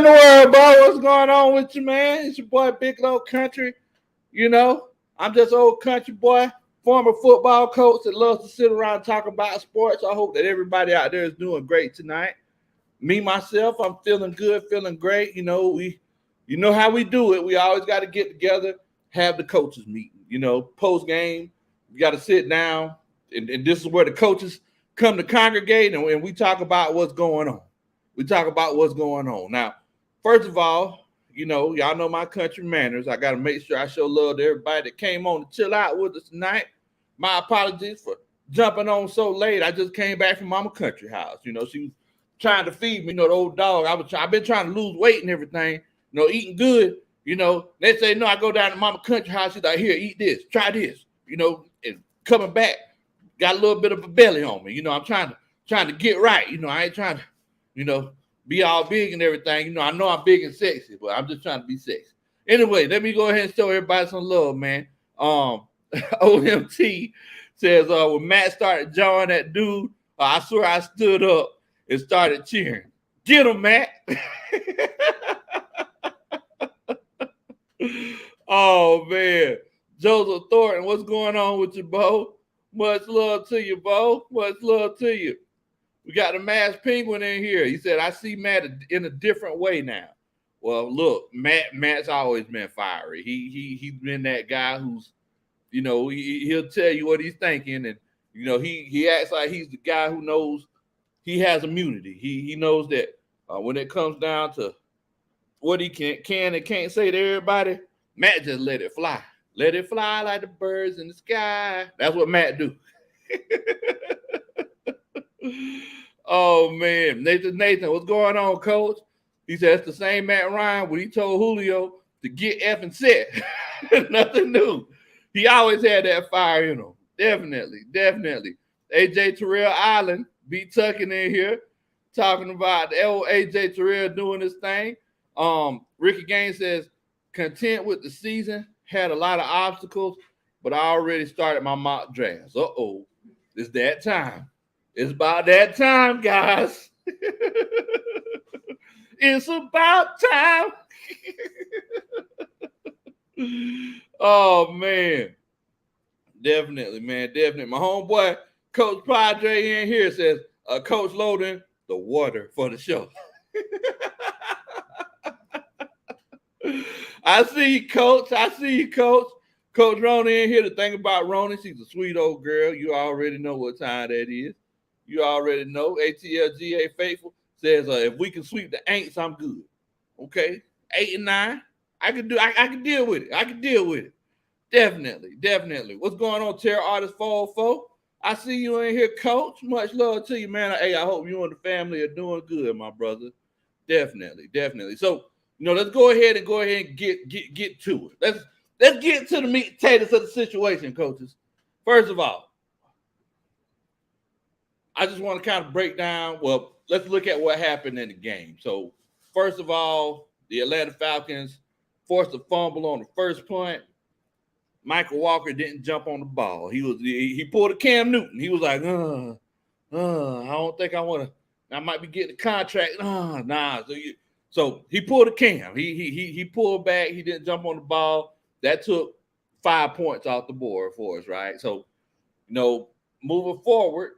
in the world, bro? What's going on with you, man? It's your boy Big Low Kuntry. You know, I'm just old country boy, former football coach that loves to sit around and talk about sports. I hope that everybody out there is doing great tonight. Me, myself, I'm feeling good, feeling great. You know how we do it. We always got to get together, have the coaches meeting. You know, post game, you got to sit down, and this is where the coaches come to congregate, and we talk about what's going on. We talk about what's going on. Now, first of all, you know, y'all know my country manners. I got to make sure I show love to everybody that came on to chill out with us tonight. My apologies for jumping on so late. I just came back from Mama Country house. You know, she was trying to feed me, you know, the old dog. I've been trying to lose weight and everything, you know, eating good. You know, they say, no, I go down to Mama Country house. She's like, here, eat this, try this, you know, and coming back, got a little bit of a belly on me. You know, I'm trying to get right. You know, I ain't trying to, you know, be all big and everything. You know I'm big and sexy, but I'm just trying to be sexy. Anyway, let me go ahead and show everybody some love, man. OMT says, when Matt started jawing that dude, I swear I stood up and started cheering. Get him, Matt. Oh, man. Joseph Thornton, what's going on with you, Bo? Much love to you, Bo. Much love to you. We got the masked penguin in here. He said, I see Matt in a different way now. Well, look, Matt's always been fiery. He's been that guy who's, you know, he'll tell you what he's thinking. And, you know, he acts like he's the guy who knows he has immunity. He knows that when it comes down to what he can and can't say to everybody, Matt just let it fly. Let it fly like the birds in the sky. That's what Matt do. Oh, man. Nathan, what's going on, coach? He said it's the same Matt Ryan when he told Julio to get effing set. Nothing new. He always had that fire in him. Definitely. AJ Terrell Island be tucking in here, talking about the old AJ Terrell doing this thing. Ricky Gaines says, content with the season, had a lot of obstacles, but I already started my mock drafts. Uh-oh. It's that time. It's about that time, guys. It's about time. Oh, man. Definitely, man. Definitely. My homeboy, Coach Padre in here says, Coach loading the water for the show. I see you, Coach. Coach Rona in here. The thing about Rona, she's a sweet old girl. You already know what time that is. You already know. ATL GA Faithful says, if we can sweep the Aints, I'm good. Okay. 8 and 9. I can deal with it. Definitely. What's going on, Terror Artist 404? I see you in here, Coach. Much love to you, man. Hey, I hope you and the family are doing good, my brother. Definitely. So, you know, let's go ahead and get to it. Let's get to the meat and potatoes of the situation, coaches. First of all, I just want to kind of break down. Well, let's look at what happened in the game. So, first of all, the Atlanta Falcons forced a fumble on the first punt. Michael Walker didn't jump on the ball. He pulled a Cam Newton. He was like, I don't think I want to. I might be getting a contract. Nah. So he pulled a Cam. He pulled back. He didn't jump on the ball. That took 5 points off the board for us, right? So, you know, moving forward,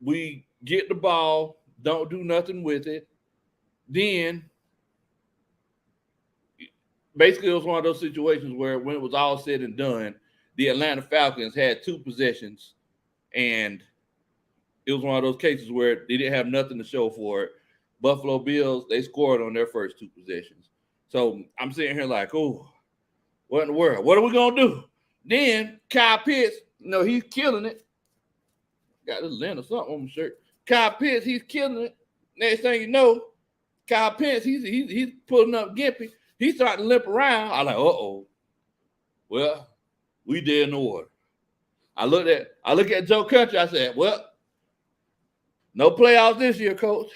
we get the ball, don't do nothing with it. Then, basically, it was one of those situations where when it was all said and done, the Atlanta Falcons had 2 possessions, and it was one of those cases where they didn't have nothing to show for it. Buffalo Bills, they scored on their first 2 possessions. So I'm sitting here like, oh, what in the world? What are we going to do? Then Kyle Pitts, you know, he's killing it. Got this lint or something on my shirt. Kyle Pitts, he's killing it. Next thing you know, Kyle Pitts, he's pulling up Gimpy. He's starting to limp around. I'm like, uh-oh. Well, we dead in the water. I look at Joe Country. I said, well, no playoffs this year, coach.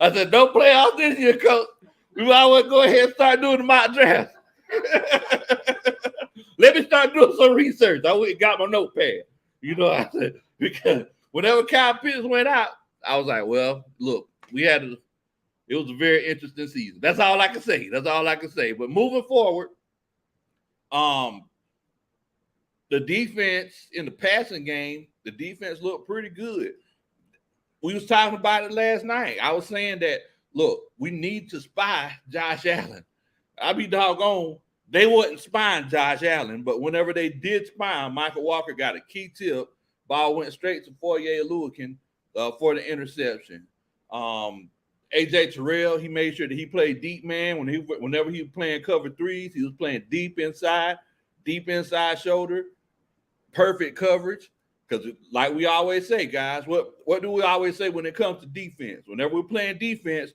I said, no playoffs this year, coach. We might well go ahead and start doing the mock draft. Let me start doing some research. I went and got my notepad. You know, I said, because whenever Kyle Pitts went out, I was like, well, look, it was a very interesting season. That's all I can say. But moving forward, the defense in the passing game, the defense looked pretty good. We was talking about it last night. I was saying that, look, we need to spy Josh Allen. I'll be doggone. They wasn't spying Josh Allen, but whenever they did spy him, Michael Walker got a key tip. Ball went straight to Foye Oluokun for the interception. AJ Terrell, he made sure that he played deep man. Whenever he was playing cover threes, he was playing deep inside shoulder, perfect coverage. Because like we always say, guys, what do we always say when it comes to defense? Whenever we're playing defense,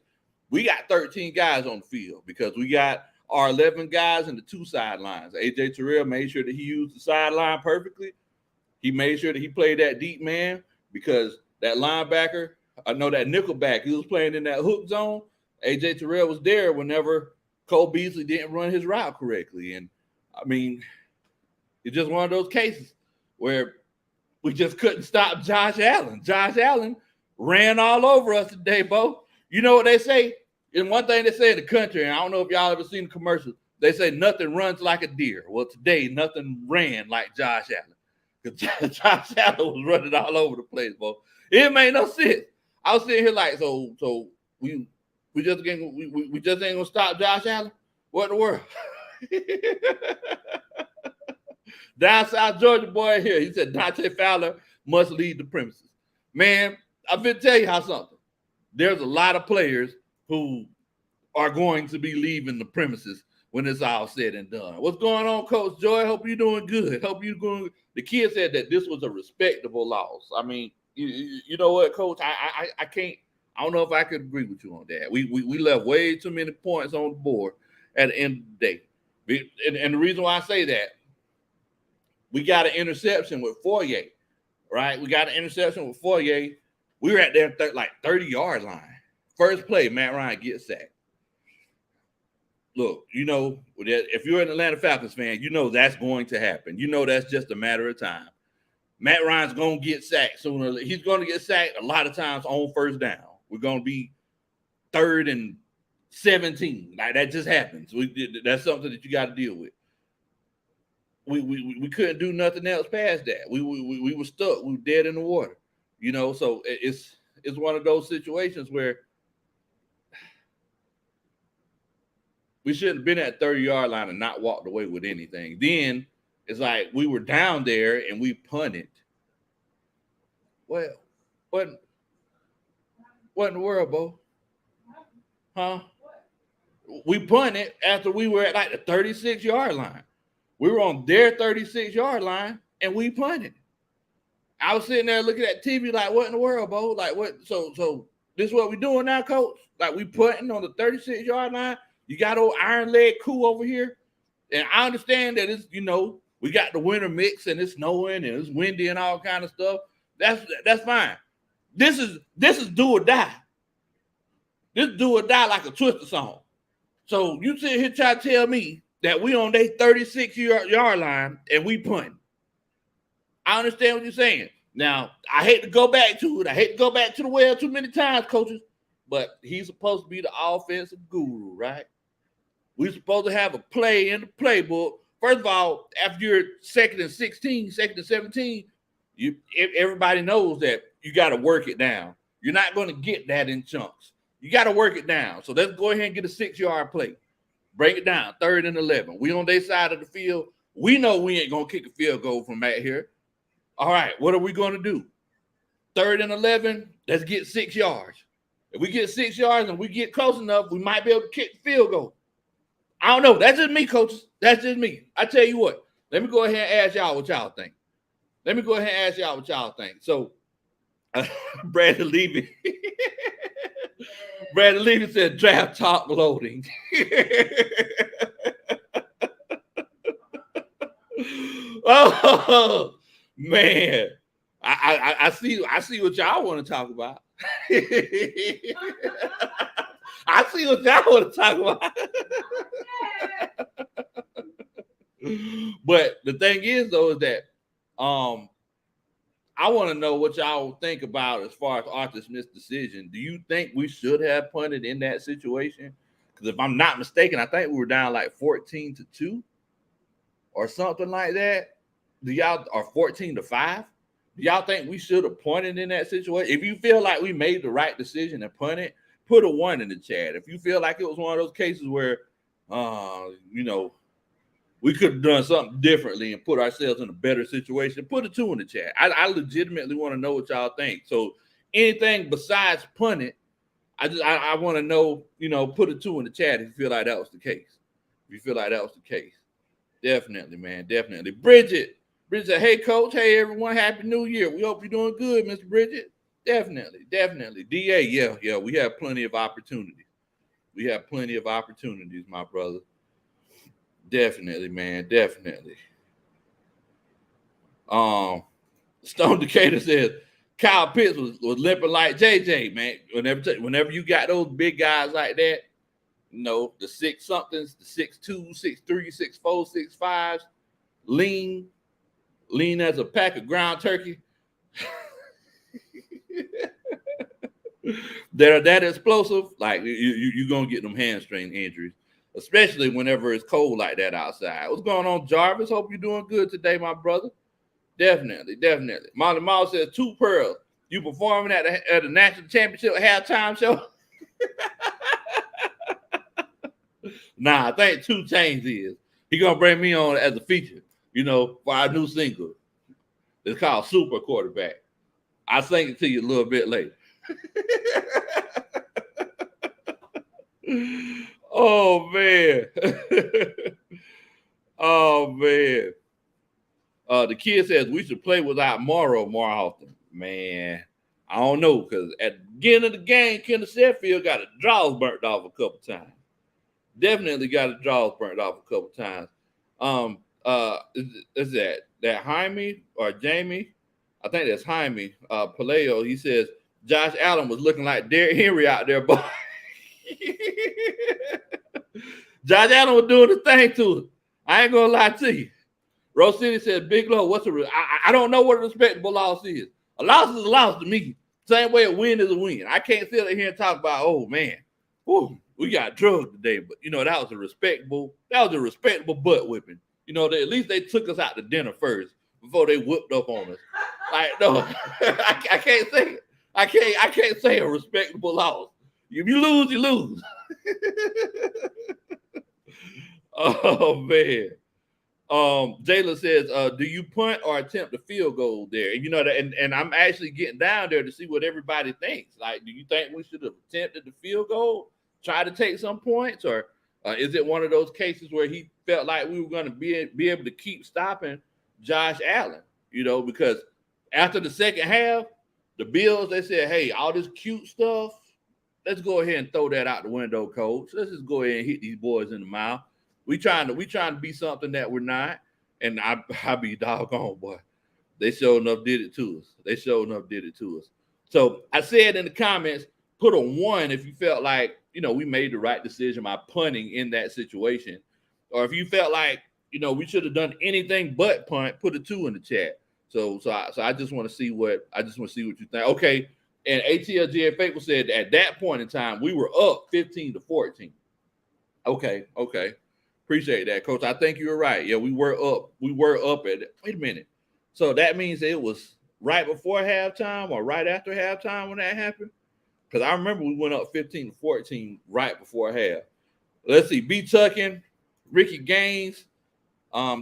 we got 13 guys on the field because we got our 11 guys in the two sidelines. AJ Terrell made sure that he used the sideline perfectly. He made sure that he played that deep man because that linebacker, that nickelback, he was playing in that hook zone. AJ Terrell was there whenever Cole Beasley didn't run his route correctly. And, I mean, it's just one of those cases where we just couldn't stop Josh Allen. Josh Allen ran all over us today, Bo. You know what they say? And one thing they say in the country, and I don't know if y'all ever seen the commercial, they say nothing runs like a deer. Well, today, nothing ran like Josh Allen. Because Josh Allen was running all over the place, Bo. It made no sense. I was sitting here like, so we just ain't gonna stop Josh Allen? What in the world? Down South Georgia boy here, he said Dante Fowler must leave the premises. Man, I've been telling you how something. There's a lot of players who are going to be leaving the premises when it's all said and done. What's going on, Coach Joy? Hope you're doing good. The kid said that this was a respectable loss. I mean, you know what, Coach? I can't. I don't know if I could agree with you on that. We left way too many points on the board at the end of the day. And the reason why I say that, we got an interception with Foye, right? We got an interception with Foye. We were at their 30-yard line. First play, Matt Ryan gets sacked. Look, you know, if you're an Atlanta Falcons fan, you know that's going to happen. You know that's just a matter of time. Matt Ryan's going to get sacked sooner. He's going to get sacked a lot of times on first down. We're going to be 3rd and 17. Like, that just happens. That's something that you got to deal with. We couldn't do nothing else past that. We were stuck. We were dead in the water. You know, so it's one of those situations where we shouldn't have been at 30-yard line and not walked away with anything. Then it's like we were down there and we punted. Well, what in the world, Bo? Huh? We punted after we were at like the 36-yard line. We were on their 36-yard line and we punted. I was sitting there looking at TV like, what in the world, Bo? Like, what? So this is what we doing now, Coach? Like, we punting on the 36-yard line. You got old Iron Leg Cool over here. And I understand that it's, you know, we got the winter mix and it's snowing and it's windy and all kind of stuff. That's fine. This is do or die. This is do or die like a Twister song. So you sit here trying to tell me that we on their 36-yard line and we punting. I understand what you're saying. Now, I hate to go back to it. I hate to go back to the well too many times, coaches, but he's supposed to be the offensive guru, right? We're supposed to have a play in the playbook. First of all, after you're 2nd and 16, 2nd and 17, everybody knows that you got to work it down. You're not going to get that in chunks. You got to work it down. So let's go ahead and get a 6-yard play. Break it down, 3rd and 11. We on their side of the field. We know we ain't going to kick a field goal from out here. All right, what are we going to do? 3rd and 11, let's get 6 yards. If we get 6 yards and we get close enough, we might be able to kick the field goal. I don't know. That's just me, coaches. That's just me. I tell you what. Let me go ahead and ask y'all what y'all think. So, Brandon Levy. Brandon Levy said draft talk loading. Oh, man. I see what y'all want to talk about. I see what y'all want to talk about. But the thing is, though, is that I want to know what y'all think about as far as Arthur Smith's decision. Do you think we should have punted in that situation? Because if I'm not mistaken, I think we were down like 14-2 or something like that. Do y'all, or 14-5? Do y'all think we should have punted in that situation? If you feel like we made the right decision and punted, put a 1 in the chat. If you feel like it was one of those cases where, we could have done something differently and put ourselves in a better situation, put a 2 in the chat. I legitimately want to know what y'all think. So anything besides punting, I want to know, put a 2 in the chat if you feel like that was the case. If you feel like that was the case. Definitely, man. Definitely. Bridget said, hey, coach. Hey, everyone. Happy New Year. We hope you're doing good, Mr. Bridget. Definitely. DA, yeah. We have plenty of opportunities. My brother. Definitely, man. Definitely. Stone Decatur says Kyle Pitts was limping like JJ, man. Whenever you got those big guys like that, the 6 somethings, the 6'2", 6'3", 6'4", 6'5", lean as a pack of ground turkey. They're that explosive, like you're gonna get them hamstring injuries, especially whenever it's cold like that outside. What's going on, Jarvis? Hope you're doing good today, my brother. Definitely. Molly Mall says 2 pearls. You performing at the national championship halftime show? Nah, I think 2 Chainz is. He gonna bring me on as a feature, for our new single. It's called Super Quarterback. I'll sing it to you a little bit later. Oh man. The kid says we should play without Morrow more often. Man, I don't know, because at the beginning of the game, Kendall Sheffield got his draws burnt off a couple times. Definitely got his draws burnt off a couple times. Is that Jaime or Jamie? I think that's Jaime Paleo. He says Josh Allen was looking like Derrick Henry out there, boy. Josh Allen was doing the thing to him. I ain't gonna lie to you. Rose City said, Big Low, I don't know what a respectable loss is. A loss is a loss to me. Same way a win is a win. I can't sit here and talk about, oh man, we got drugged today. But that was a respectable butt whipping. At least they took us out to dinner first before they whooped up on us. Like, no, I can't say it. I can't say a respectable loss. If you lose, you lose. Oh man. Jayla says, do you punt or attempt a field goal there? And I'm actually getting down there to see what everybody thinks. Like, do you think we should have attempted the field goal, try to take some points, or is it one of those cases where he felt like we were going to be able to keep stopping Josh Allen? Because after the second half, the Bills, they said, hey, all this cute stuff, let's go ahead and throw that out the window, coach. Let's just go ahead and hit these boys in the mouth. We trying to be something that we're not, and I be doggone, boy. They sure enough did it to us. So I said in the comments, put a 1 if you felt like we made the right decision by punting in that situation, or if you felt like we should have done anything but punt, put a 2 in the chat. So I just want to see what you think. Okay, and ATL GA Faithful said at that point in time we were up 15-14. Okay. Appreciate that, Coach. I think you were right. Yeah, we were up. At it. Wait a minute. So that means it was right before halftime or right after halftime when that happened? Because I remember we went up 15-14 right before half. Let's see. B. Tuckin, Ricky Gaines,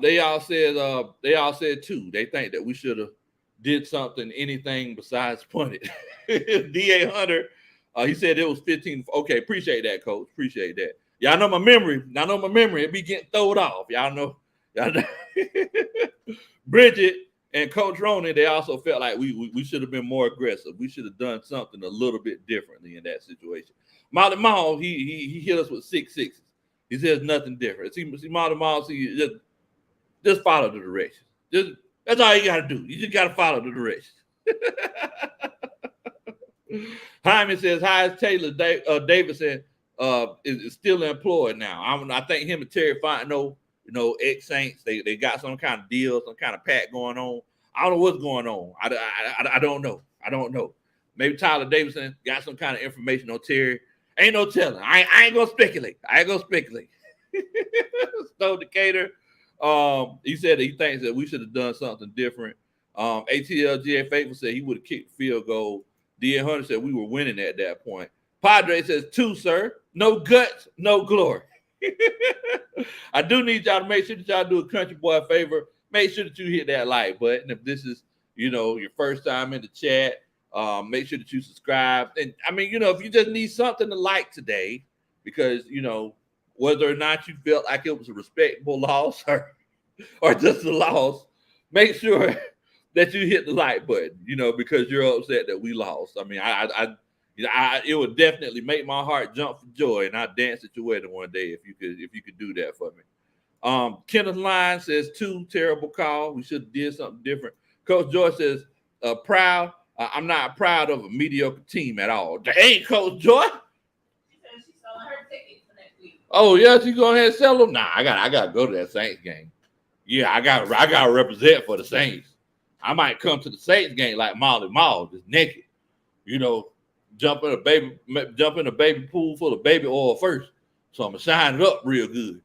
they all said 2. They think that we should have did anything besides punt it. D.A. Hunter, he said it was 15. Okay, appreciate that, Coach. Appreciate that. Y'all know my memory. It be getting thrown off. Y'all know. Bridget and Coach Ronan, they also felt like we should have been more aggressive. We should have done something a little bit differently in that situation. Molly Mall, he hit us with 6 6s. He says nothing different. See Molly Mall, just follow the directions. That's all you got to do. You just got to follow the directions. Hyman says, hi, it's Taylor Davidson. Is still employed now. I think him and Terry Fontenot, ex-Saints, they got some kind of deal, some kind of pact going on. I don't know what's going on. I don't know. I don't know. Maybe Tyler Davidson got some kind of information on Terry. Ain't no telling. I ain't gonna speculate. Stone Decatur, he said that he thinks that we should have done something different. ATL GA Faithful said he would have kicked field goal. D.A. Hunter said we were winning at that point. Padre says 2, sir. No guts, no glory. I do need y'all to make sure that y'all do a country boy a favor. Make sure that you hit that like button. If this is, your first time in the chat, make sure that you subscribe. And I mean, if you just need something to like today, because, whether or not you felt like it was a respectable loss or just a loss, make sure that you hit the like button, because you're upset that we lost. I mean, it would definitely make my heart jump for joy, and I'd dance at your wedding one day if you could do that for me. Kenneth Line says 2, terrible call. We should have did something different. Coach George says proud. I'm not proud of a mediocre team at all. Hey, Coach Joy. She said she's selling her tickets for next week. Oh yeah, she go ahead and sell them. Nah, I gotta go to that Saints game. Yeah, I gotta represent for the Saints. I might come to the Saints game like Molly Mall, just naked. Jump in a baby pool full of baby oil first. So I'm gonna shine it up real good.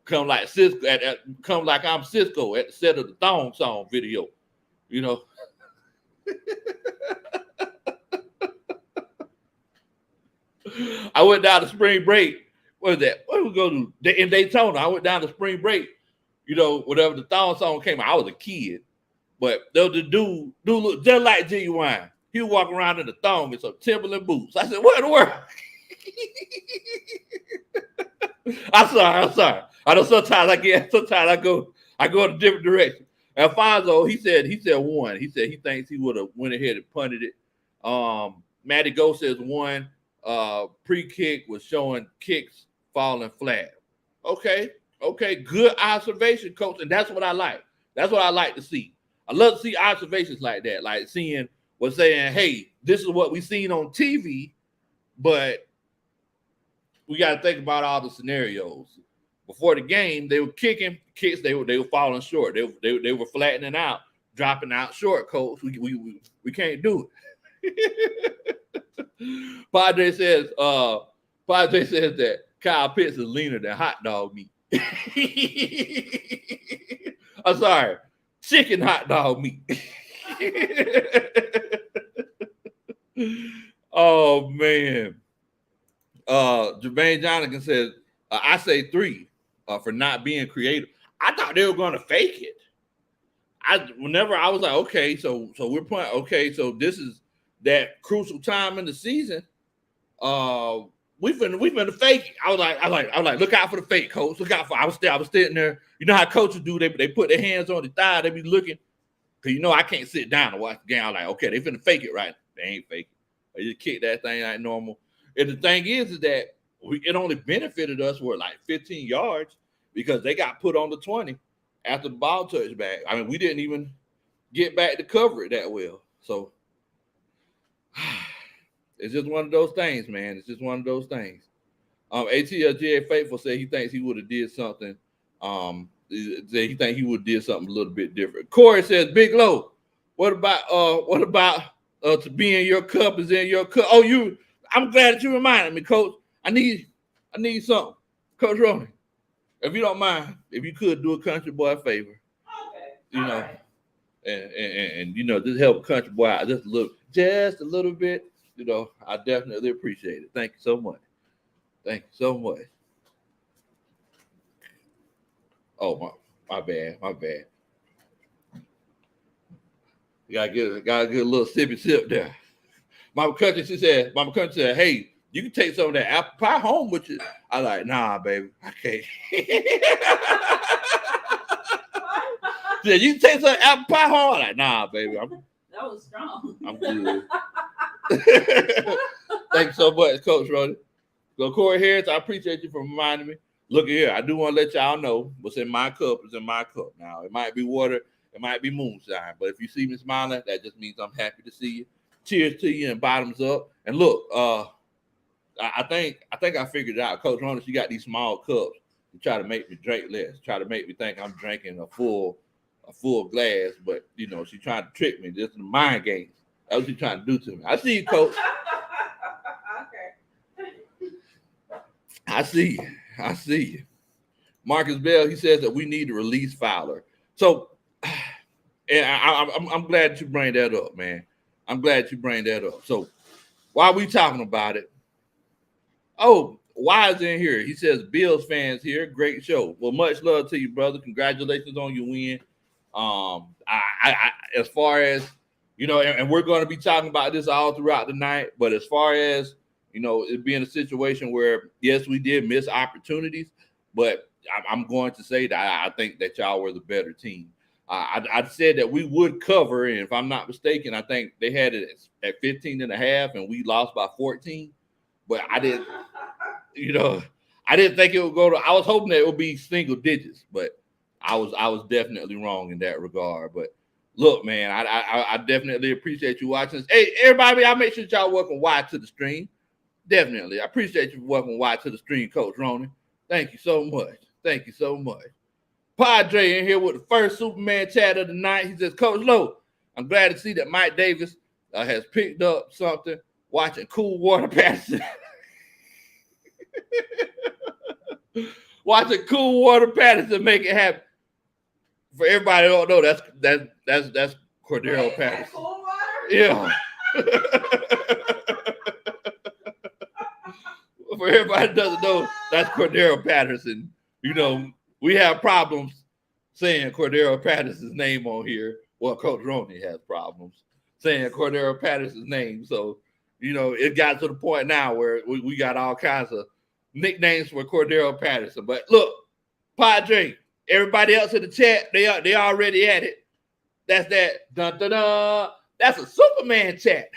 Come like Cisco come like I'm Cisco at the set of the Thong Song video. I went down to spring break. What is that? Where we go to in Daytona? I went down to spring break. Whatever the Thong Song came out, I was a kid. But the dude look just like Genuine. He was walking around in the thong and some Timberland boots. I said, what in the world? I'm sorry. I know sometimes I go in a different direction. Alfonso, he said 1. He said he thinks he would have went ahead and punted it. Matty Go says 1. Pre-kick was showing kicks falling flat. Okay. Good observation, coach. And that's what I like. That's what I like to see. I love to see observations like that, like saying, hey, this is what we seen on TV, but we got to think about all the scenarios. Before the game, they were kicking kicks. They were falling short. They were flattening out, dropping out short. Coach, we can't do it. Padre says that Kyle Pitts is leaner than hot dog meat. I'm sorry, chicken hot dog meat. Oh man. Jermaine Jonathan says, I say 3 for not being creative. I thought they were going to fake it. Whenever I was like, okay, so we're playing. Okay, so this is that crucial time in the season. We finna fake it. I was like, look out for the fake, coach. Look out for. I was sitting there. You know how coaches do? They put their hands on the thigh. They be looking. Cause I can't sit down and watch the game. I'm like, okay, they finna fake it, right? They ain't fake it. They just kick that thing like normal. And the thing is that it only benefited us for like 15 yards because they got put on the 20 after the ball touched back. I mean, we didn't even get back to cover it that well. So it's just one of those things, man. It's just one of those things. ATL Faithful said he thinks he would have did something. He think he would have did something a little bit different. Corey says, Big Low, what about to be in your cup is in your cup? Oh, I'm glad that you reminded me, Coach. I need something. Coach Roman, if you don't mind, if you could do a country boy a favor. Okay. Right. And just help country boy out just a little bit. I definitely appreciate it. Thank you so much. Thank you so much. Oh, my bad. You gotta get a little sippy sip there. Mama Country said, hey, you can take some of that apple pie home with you. I like, nah, baby, I can't. Said, you can take some apple pie home. I'm like, nah, baby. That was strong. I'm good. Thank you so much, Coach Roddy. So Corey Harris, I appreciate you for reminding me. Look here, I do want to let y'all know what's in my cup is in my cup. Now, it might be water, it might be moonshine, but if you see me smiling, that just means I'm happy to see you. Cheers to you and bottoms up. And look, I think I figured it out. Coach Ronald, she got these small cups to try to make me drink less, try to make me think I'm drinking a full a full glass, but you know, she trying to trick me. Just the mind games. That's what she trying to do to me. I see you, coach. Okay. I see you. I see you. Marcus Bell, he says that we need to release Fowler. So, and I'm glad that you bring that up, man. I'm glad you bring that up. So, while we talking about it, oh, Wise in here. He says, Bills fans here. Great show. Well, much love to you, brother. Congratulations on your win. As far as, you know, and we're going to be talking about this all throughout the night, but as far as, you know, it being a situation where, yes, we did miss opportunities, but I'm going to say that I think that y'all were the better team. I said that we would cover, and if I'm not mistaken, I think they had it at 15 and a half, and we lost by 14. But I didn't, you know, I didn't think it would go to. I was hoping that it would be single digits, but I was definitely wrong in that regard. But look, man, I definitely appreciate you watching this. Hey, everybody, I make sure y'all welcome Y to the stream. Definitely, I appreciate you welcome Y to the stream, Coach Ronnie. Thank you so much. Thank you so much. Padre in here with the first Superman chat of the night. He says, Coach Lowe, I'm glad to see that Mike Davis has picked up something watching Cool Water Patterson. Watching Cool Water Patterson make it happen. For everybody who don't know, that's Cordero Wait, Patterson. Cool water? Yeah. For everybody who doesn't know, that's Cordero Patterson. You know, we have problems saying Cordero Patterson's name on here. Well, Coach Roney has problems saying Cordero Patterson's name. So, you know, it got to the point now where we got all kinds of nicknames for Cordero Patterson. But look, Padre, everybody else in the chat, they already at it. That's that. Dun, dun, dun. That's a Superman chat.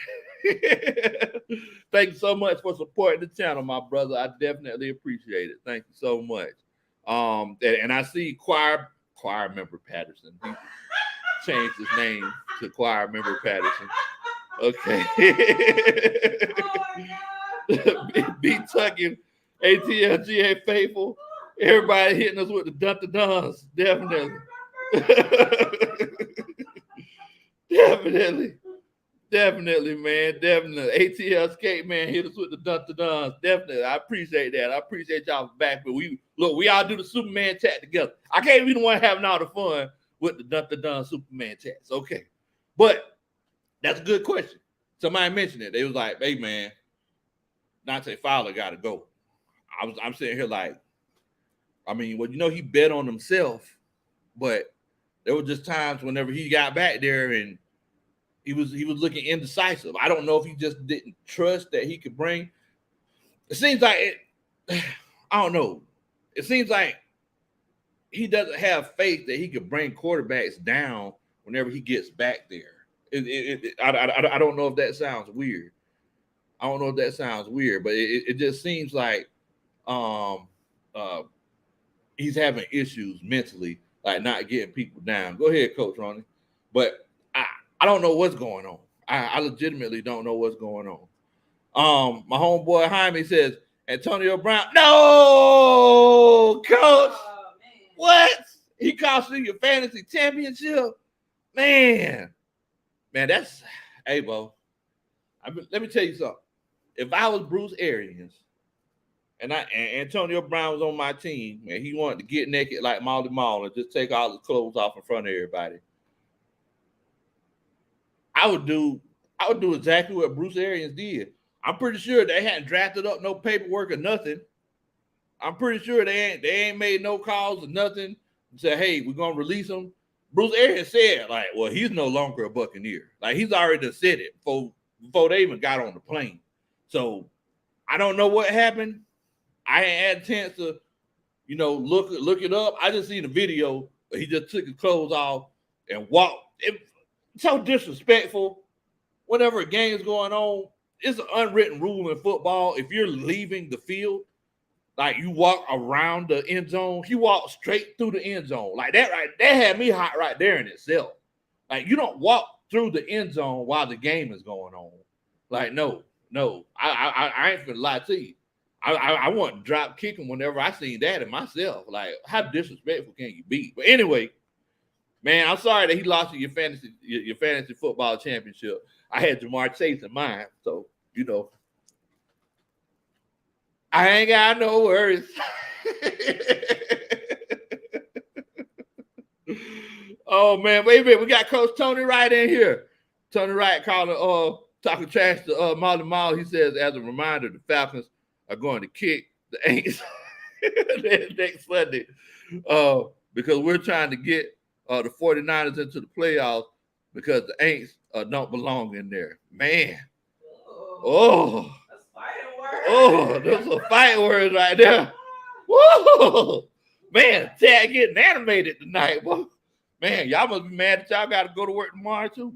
Thank you so much for supporting the channel, my brother. I definitely appreciate it. Thank you so much. And I see choir member Patterson. He changed his name to choir member Patterson. Okay. B Tucking, ATL, GA Faithful. Everybody hitting us with the dun-dun-duns. Definitely. Definitely, man. Definitely. ATL Skate Man hit us with the dun-dun-duns. Definitely. I appreciate that. I appreciate y'all back. But we all do the Superman chat together. I can't be the one having all the fun with the dun-dun-dun Superman chats. Okay. But that's a good question. Somebody mentioned it. They was like, hey, man, Dante Fowler got to go. I'm sitting here like, I mean, well, you know, he bet on himself, but there were just times whenever he got back there and he was looking indecisive. I don't know if he just didn't trust that he could bring. It seems like I don't know. It seems like he doesn't have faith that he could bring quarterbacks down whenever he gets back there. I don't know if that sounds weird. I don't know if that sounds weird, but it just seems like he's having issues mentally, like not getting people down. Go ahead, Coach Ronnie. But I don't know what's going on. I legitimately don't know what's going on. My homeboy Jaime says, Antonio Brown. No, Coach. Oh, what? He cost you your fantasy championship? Man, that's, hey, bro. Let me tell you something. If I was Bruce Arians and Antonio Brown was on my team and he wanted to get naked like Molly Mall and just take all his clothes off in front of everybody, I would do exactly what Bruce Arians did. I'm pretty sure they hadn't drafted up no paperwork or nothing. I'm pretty sure they ain't made no calls or nothing. Say, hey, we're gonna release him. Bruce Arians said, like, well, he's no longer a Buccaneer. Like, he's already said it before they even got on the plane. So I don't know what happened. I ain't had a chance to, you know, look it up. I just seen the video where he just took his clothes off and walked. It's so disrespectful. Whenever a game's going on, it's an unwritten rule in football. If you're leaving the field, like you walk around the end zone, he walked straight through the end zone. Like that, right? That had me hot right there in itself. Like, you don't walk through the end zone while the game is going on. Like, no. I ain't gonna lie to you. I want to drop kick him whenever I seen that in myself. Like, how disrespectful can you be? But anyway, Man, I'm sorry that he lost your fantasy football championship. I had Jamar Chase in mind, so I ain't got no worries. Oh man, wait a minute. We got Coach Tony Wright in here. Tony Wright calling talking trash to Molly Mall. He says, as a reminder, the Falcons are going to kick the Aints next Sunday. Because we're trying to get the 49ers into the playoffs because the Aints don't belong in there. Man. Oh. Those are fighting words right there. Whoa. Man, Tad getting animated tonight, boy. Man, y'all must be mad that y'all got to go to work tomorrow, too.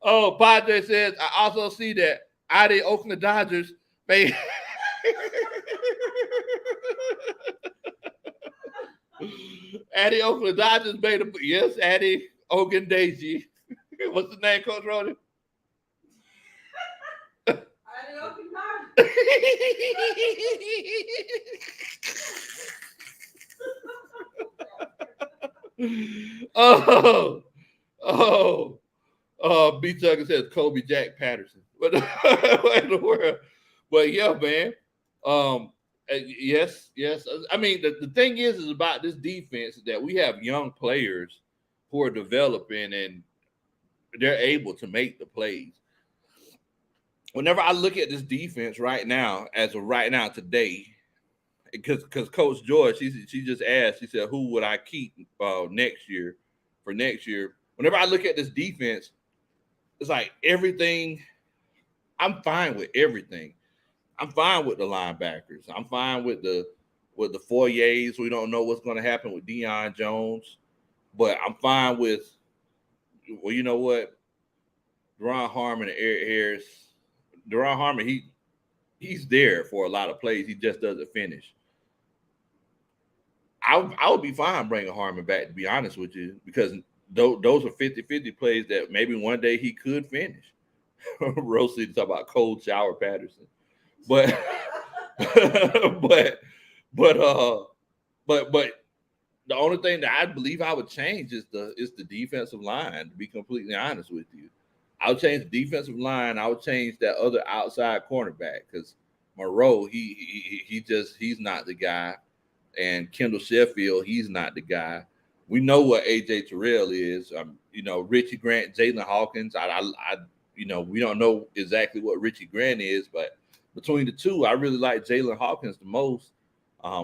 Oh, Padre says, I also see that the Oakland Dodgers made Addy Oakland Dodgers made a yes, Addy Oakland Daisy. What's the name, Coach Roddy? Addy Oakland Dodgers. B. Tucker says Kobe Jack Patterson. What in the world? But yeah, man. Yes. I mean, the thing is about this defense that we have young players who are developing and they're able to make the plays. Whenever I look at this defense right now, as of right now today, because Coach George, she just asked, she said, who would I keep next year? Whenever I look at this defense, it's like everything. I'm fine with everything. I'm fine with the linebackers. I'm fine with the Foyers. We don't know what's going to happen with Deion Jones, but I'm fine with. Well, you know what? Deron Harmon and Eric Harris. Deron Harmon, he's there for a lot of plays. He just doesn't finish. I would be fine bringing Harmon back, to be honest with you, because those are 50-50 plays that maybe one day he could finish. Rosie talk about cold shower Patterson, but but the only thing that I believe I would change is the defensive line. To be completely honest with you, I would change the defensive line. I would change that other outside cornerback because Moreau he's not the guy, and Kendall Sheffield he's not the guy. We know what AJ Terrell is. Richie Grant, Jalen Hawkins. We don't know exactly what Richie Grant is, but between the two, I really like Jalen Hawkins the most.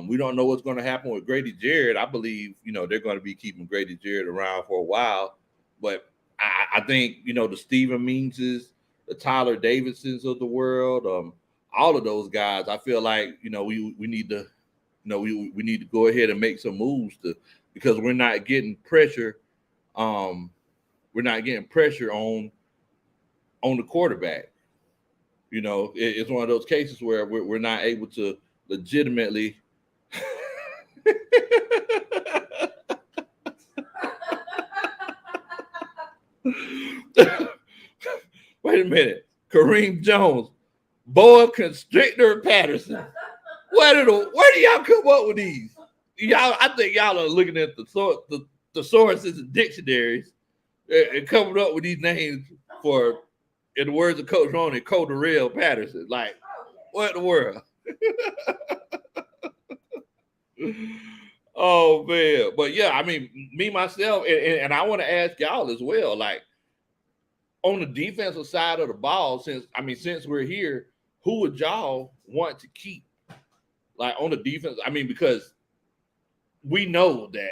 We don't know what's going to happen with Grady Jarrett. I believe, they're going to be keeping Grady Jarrett around for a while. But I think, the Steven Meanses, the Tyler Davidsons of the world, all of those guys, I feel like, we need to, we need to go ahead and make some moves because we're not getting pressure. We're not getting pressure on the quarterback. It's one of those cases where we're not able to legitimately wait a minute. Kareem Jones, boa constrictor Patterson. Where do y'all come up with these? I think y'all are looking at the sources and dictionaries and coming up with these names for, in the words of Coach Ronnie, Coderell Patterson. Like, what in the world? Oh man, but yeah, I mean, me myself, and I want to ask y'all as well. Like, on the defensive side of the ball, since we're here, who would y'all want to keep? Like on the defense, because we know that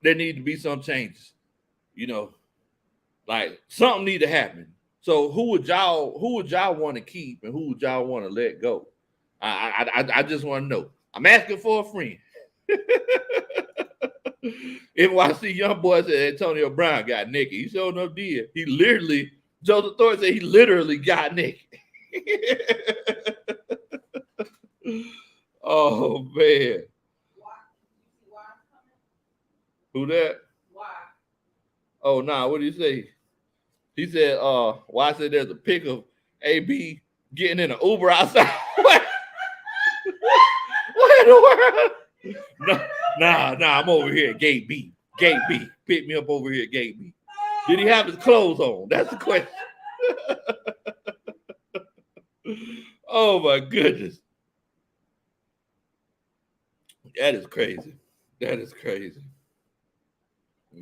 there need to be some changes. Like something need to happen. So who would y'all want to keep and who would y'all want to let go? I just want to know. I'm asking for a friend. NYC young boy said Antonio Brown got naked. He showed enough did. He literally, Joseph Thornton said he literally got naked. Oh man. Who that? Why? Oh nah, what did he say? He said, why said there's a pic of AB getting in an Uber outside. What in the world? Nah, I'm over here at gate B. Gate B. Pick me up over here at gate B. Did he have his clothes on? That's the question. Oh my goodness. That is crazy. That is crazy.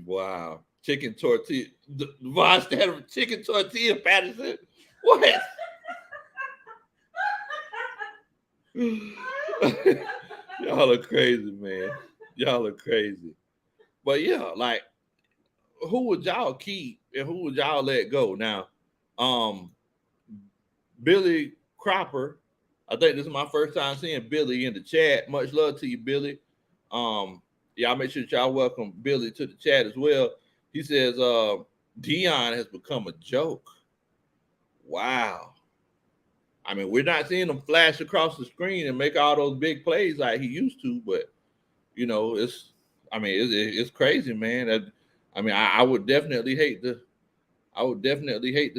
Wow. Chicken tortilla. Von Stanton, chicken tortilla, Patterson. What? Y'all are crazy, man. Y'all are crazy. But yeah, like, who would y'all keep and who would y'all let go? Now, Billy Cropper, I think this is my first time seeing Billy in the chat. Much love to you, Billy. Y'all make sure that y'all welcome Billy to the chat as well. He says, Dion has become a joke. Wow. I mean, we're not seeing him flash across the screen and make all those big plays like he used to, but you know, it's crazy, man. I would definitely hate to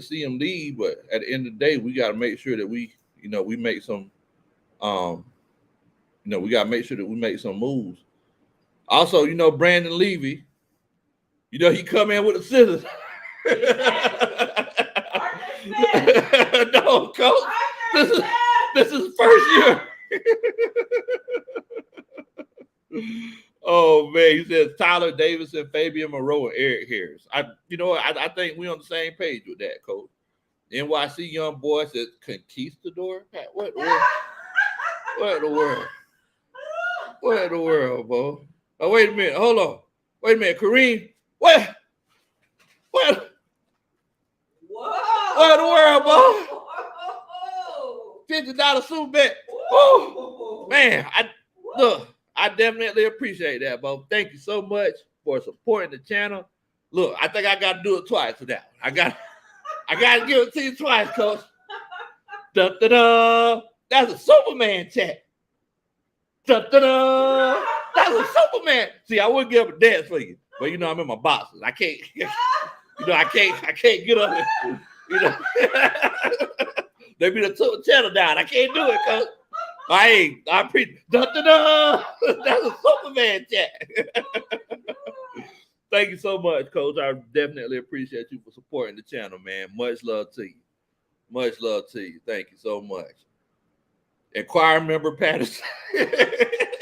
see him leave, but at the end of the day, we got to make sure that we make some, we got to make sure that we make some moves. Also, Brandon Levy, he come in with the scissors. No, coach. This is first year. Oh man, he says Tyler Davidson, Fabian Moreau, and Eric Harris. I think we're on the same page with that, coach. NYC young boy says Conquistador. What in the world? What in the world? What in the world, bro? Oh, wait a minute. Hold on. Wait a minute, Kareem. What? What? Whoa! What in the world, bro? $50 suit bet. Whoa. Man, I definitely appreciate that, bro. Thank you so much for supporting the channel. Look, I think I got to do it twice for that. I got to give it to you twice, coach. Dun, dun, dun. That's a Superman chat. Dun, dun, dun. That's a Superman. See, I wouldn't give up a dance for you, but I'm in my boxes. I can't. I can't get up. They be the channel down. I can't do it, coach. I appreciate. That's a Superman chat. Thank you so much, coach. I definitely appreciate you for supporting the channel, man. Much love to you. Much love to you. Thank you so much. And choir member Patterson.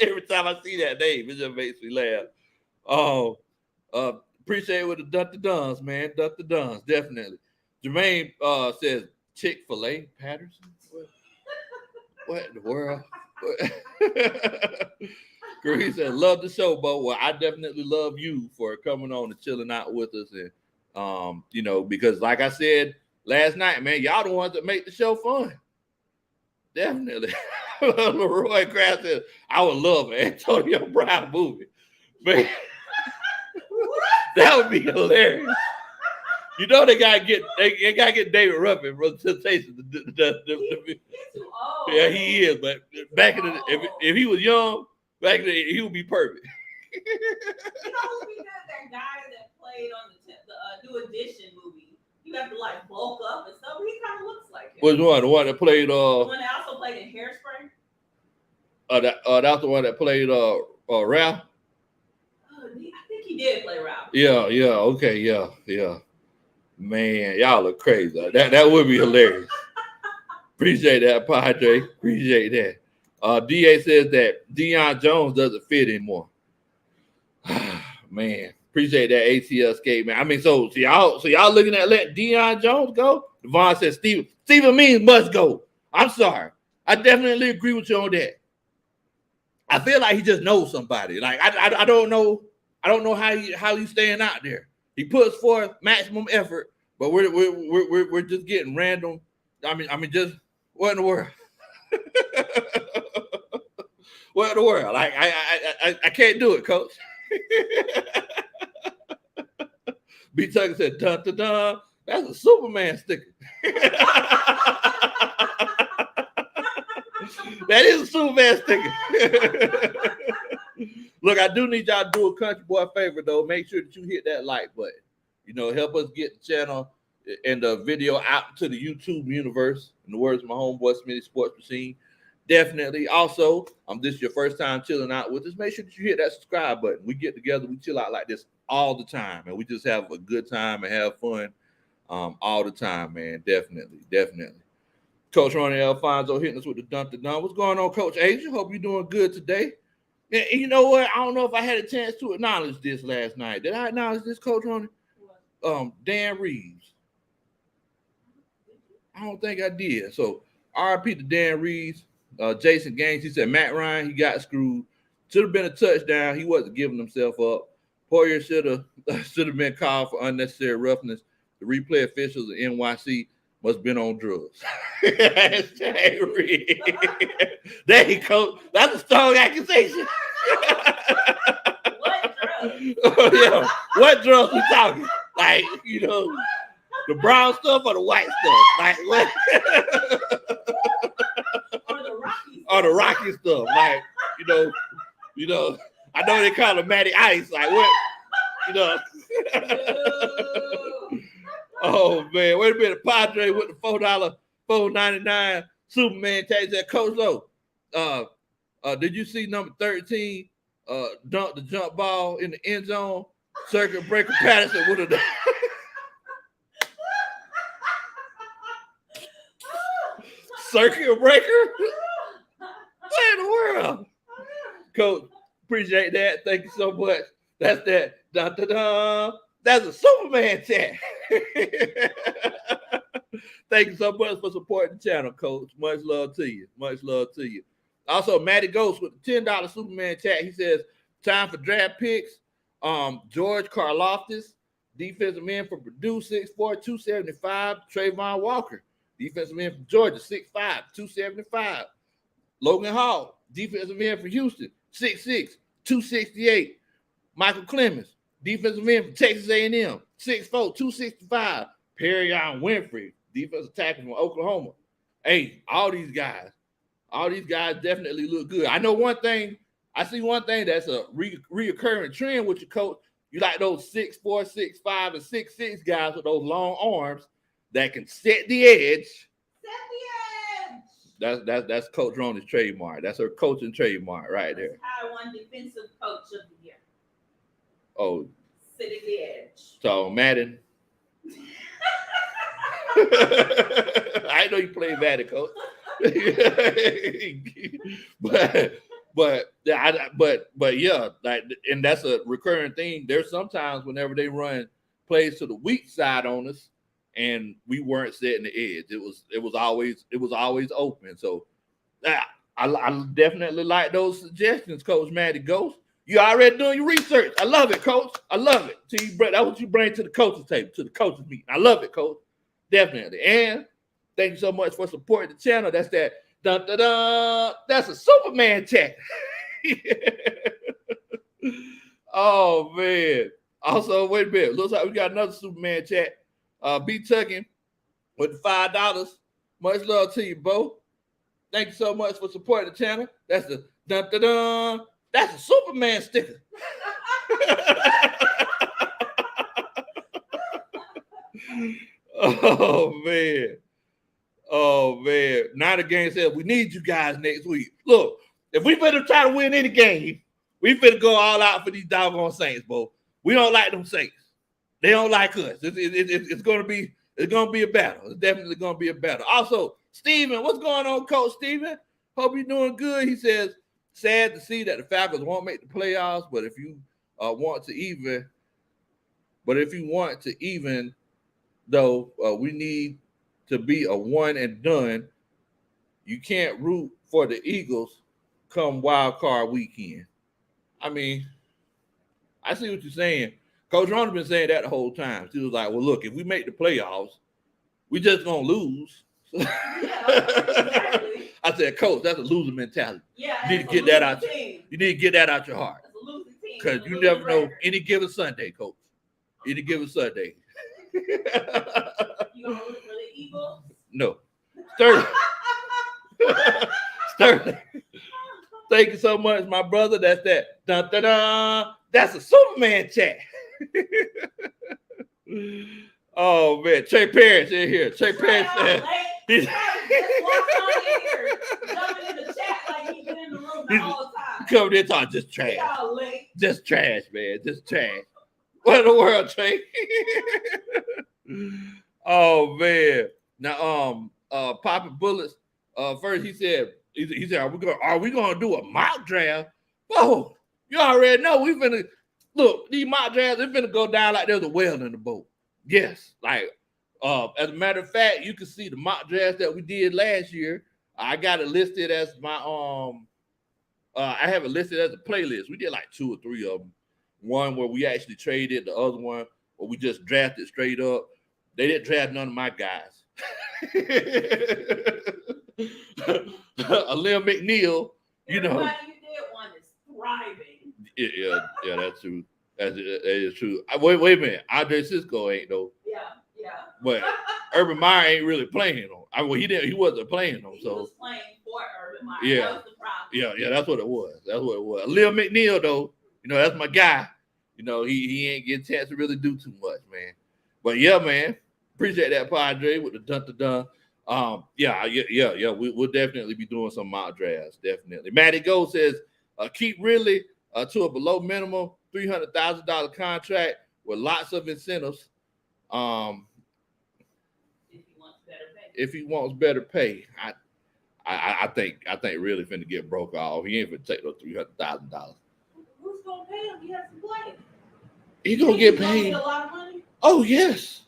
Every time I see that name, it just makes me laugh. Appreciate it with the Dun Duns, man. Dun Duns, definitely. Jermaine says Chick-fil-A Patterson. What in the world? He said, love the show, Bo. Well, I definitely love you for coming on and chilling out with us. And, because like I said last night, man, y'all the ones that make the show fun. Definitely. Leroy Grass says, I would love an Antonio Brown movie. Man, that would be hilarious. They gotta get David Ruffin from Temptation. He's too old. Yeah, he is. But back in the if he was young, back in he would be perfect. You know who be that guy that played on the New Edition movie? You have to like bulk up and stuff. He kind of looks like him. Which one? The one that played the one that also played in Hairspray? That's the one that played Ralph. I think he did play Ralph. Yeah, okay, yeah. Man, y'all are crazy. That would be hilarious. Appreciate that, Padre. Appreciate that. DA says that Deion Jones doesn't fit anymore. Man, appreciate that ATL skate, man. I mean, so y'all looking at letting Deion Jones go? Devon says Steven Means must go. I'm sorry. I definitely agree with you on that. I feel like he just knows somebody. Like I don't know how he's staying out there. He puts forth maximum effort, but we're just getting random. I mean, just what in the world? What in the world? Like I can't do it, coach. B. Tucker said, dun dun dun. That's a Superman sticker. That is a Superman sticker. Look, I do need y'all to do a country boy favor, though. Make sure that you hit that like button. Help us get the channel and the video out to the YouTube universe. In the words of my homeboy Smitty Sports Machine. Definitely. Also, this is your first time chilling out with us. Make sure that you hit that subscribe button. We get together, we chill out like this all the time, and we just have a good time and have fun all the time, man. Definitely. Coach Ronnie Alfonso hitting us with the dump to dump. What's going on, Coach Asia? Hope you're doing good today. And you know what? I don't know if I had a chance to acknowledge this last night. Did I acknowledge this, Coach Ronnie? Dan Reeves. I don't think I did. So RIP to Dan Reeves. Jason Gaines, he said Matt Ryan, he got screwed. Should have been a touchdown. He wasn't giving himself up. Poyer should have been called for unnecessary roughness. The replay officials at NYC must have been on drugs. There you go. That's a strong accusation. What drugs? Oh, yeah. What drugs we talking? Like, the brown stuff or the white stuff? Like what? Or the rocky stuff. Like, I know they call it Matty Ice. Like what? Oh man, wait a minute. Padre with the $4.99 Superman tag. Said, Coach Low, did you see number 13 dunk the jump ball in the end zone? Circuit breaker Patterson would have circuit breaker? What in the world? Coach, appreciate that. Thank you so much. That's that. Dun, dun, dun. That's a Superman chat. Thank you so much for supporting the channel, Coach. Much love to you. Also, Matty Ghost with the $10 Superman chat. He says, time for draft picks. George Karloftis, defensive end from Purdue, 6'4", 275. Trayvon Walker, defensive end from Georgia, 6'5", 275. Logan Hall, defensive end from Houston, 6'6", 268. Michael Clemens, defensive end from Texas A&M, 6'4", 265. Perrion Winfrey, defensive tackle from Oklahoma. Hey, all these guys definitely look good. I see one thing that's a reoccurring trend with your coach. You like those 6'4", 6'5", and 6'6" guys with those long arms that can set the edge. That's Coach Ronnie's trademark. That's her coaching trademark right there. I won defensive coach of the year. Oh, sitting the edge. So Madden. I know you play Madden, Coach. but yeah, like, and that's a recurring thing. There's sometimes whenever they run plays to the weak side on us, and we weren't setting the edge. It was always open. So I definitely like those suggestions, Coach Matty Ghost. You already doing your research. I love it, Coach. I love it. That's what you bring to the coaches table, to the coaches meeting. I love it, Coach. Definitely. And thank you so much for supporting the channel. That's that. Dun, dun, dun. That's a Superman chat. Oh man. Also, wait a minute. Looks like we got another Superman chat. B Tucking with the $5. Much love to you, Bo. Thank you so much for supporting the channel. That's the dun dun dun. That's a Superman sticker. Oh man. Now the game said we need you guys next week. Look, if we finna try to win any game, we finna go all out for these doggone Saints, Bo. We don't like them Saints. They don't like us. It's gonna be a battle. It's definitely gonna be a battle. Also, Steven, what's going on, Coach Steven? Hope you're doing good. He says, sad to see that the Falcons won't make the playoffs, but if you want to even, though, we need to be a one and done. You can't root for the Eagles come wild card weekend. I mean, I see what you're saying. Coach Ron's been saying that the whole time. She was like, well, look, if we make the playoffs, we just gonna lose. Yeah, exactly. I said, Coach, that's a loser mentality. Yeah, you need to get that out. You need to get that out your heart. That's a losing team. Because you never know any given Sunday, Coach. Any given Sunday. You gonna root for the Eagles? No. Sterling. Thank you so much, my brother. That's that. Dun, dun, dun. That's a Superman chat. Oh man, Trey Parrish in here. Trey Parrish said he's just walked on in here, jumping in the chat. Coming in talking just trash. Y'all late. Just trash, man. Just trash. What in the world, Trey? Oh man. Now popping bullets. First he said, are we gonna do a mock draft? Oh, you already know we finna look, these mock drafts, they're finna go down like there's a whale in the boat. Yes. Like as a matter of fact, you can see the mock drafts that we did last year. I got it listed as my I have it listed as a playlist. We did like 2 or 3 of them. One where we actually traded, the other one where we just drafted straight up. They didn't draft none of my guys. A Lil McNeil, you know. Everybody you did one is thriving. Yeah, that's true. That is true. Wait a minute. Andre Cisco ain't though. Yeah. But Urban Meyer ain't really playing on. He wasn't playing on. He So was playing for Urban Meyer. Yeah. That was the problem. Yeah, that's what it was. Lil McNeil though, you know, that's my guy. You know, he ain't getting a chance to really do too much, man. But yeah, man, appreciate that, Padre, with the dun. We'll definitely be doing some mock drafts, definitely. Matty Go says, keep really to a below minimum $300,000 contract with lots of incentives. If he wants better pay, I think really finna get broke off. He ain't finna take those $300,000. Who's gonna pay him? He has to play. He gonna get paid. Get a lot of money. Oh yes.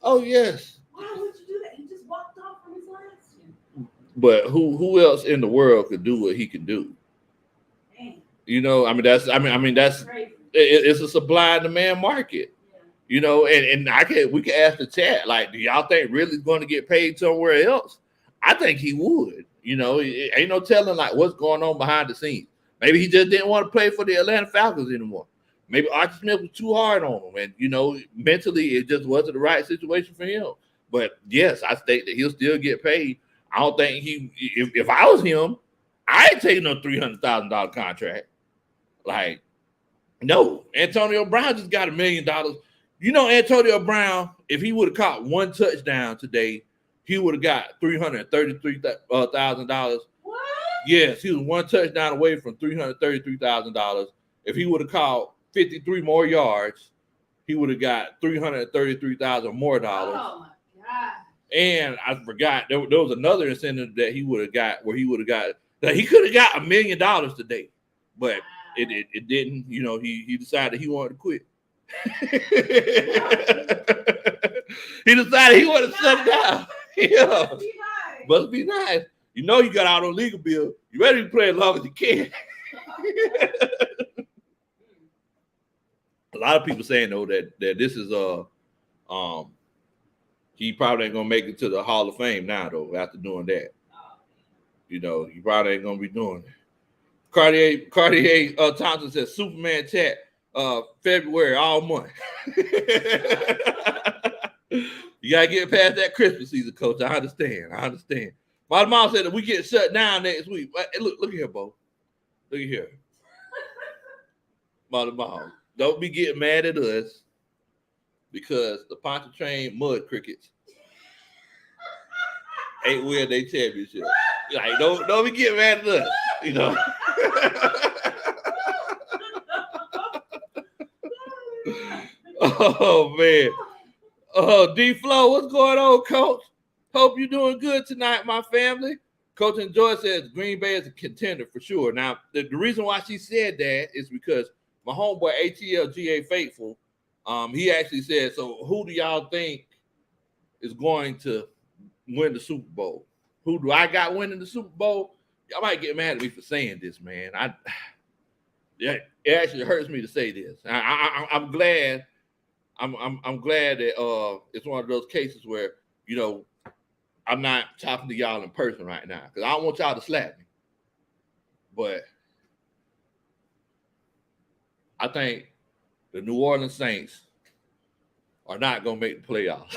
Oh yes. Why would you do that? He just walked off from his last year. But who else in the world could do what he can do? Dang. You know, that's Crazy. it's a supply and demand market. Yeah. You know, and we can ask the chat, like, do y'all think really going to get paid somewhere else? I think he would. You know, it ain't no telling like what's going on behind the scenes. Maybe he just didn't want to play for the Atlanta Falcons anymore. Maybe Archie Smith was too hard on him, and you know, mentally it just wasn't the right situation for him. But yes, I state that he'll still get paid. I don't think if I was him, I ain't taking no $300,000 contract. Like, no. Antonio Brown just got $1 million. You know, Antonio Brown, if he would have caught one touchdown today, he would have got $333,000. What? Yes, he was one touchdown away from $333,000. If he would have caught 53 more yards, he would have got $333,000 more dollars. Oh my God. And I forgot there was another incentive that he would have got where he would have got that he could have got $1 million today, but it didn't. You know, he decided he wanted to quit. He decided he wanted to shut it down. Yeah, must be nice. You know, you got out on legal bill. You better be playing as long as you can. A lot of people saying though that this is he probably ain't gonna make it to the Hall of Fame now though after doing that. You know, he probably ain't gonna be doing it. Cartier Thompson says Superman chat February all month. You gotta get past that Christmas season, coach. I understand. My mom said that we get shut down next week. Look here, Bo. Look here. Mom, don't be getting mad at us because the Pontchartrain Mud Crickets ain't win their championship. Like, don't be getting mad at us, you know. Oh man. D Flow, what's going on, coach? Hope you're doing good tonight, my family. Coach and Joy says Green Bay is a contender for sure. Now, the reason why she said that is because my homeboy ATL GA Faithful, he actually said, so who do y'all think is going to win the Super Bowl? Who do I got winning the Super Bowl? Y'all might get mad at me for saying this, man. It actually hurts me to say this. I'm glad. I'm glad that it's one of those cases where, you know, I'm not talking to y'all in person right now because I don't want y'all to slap me. But I think the New Orleans Saints are not going to make the playoffs.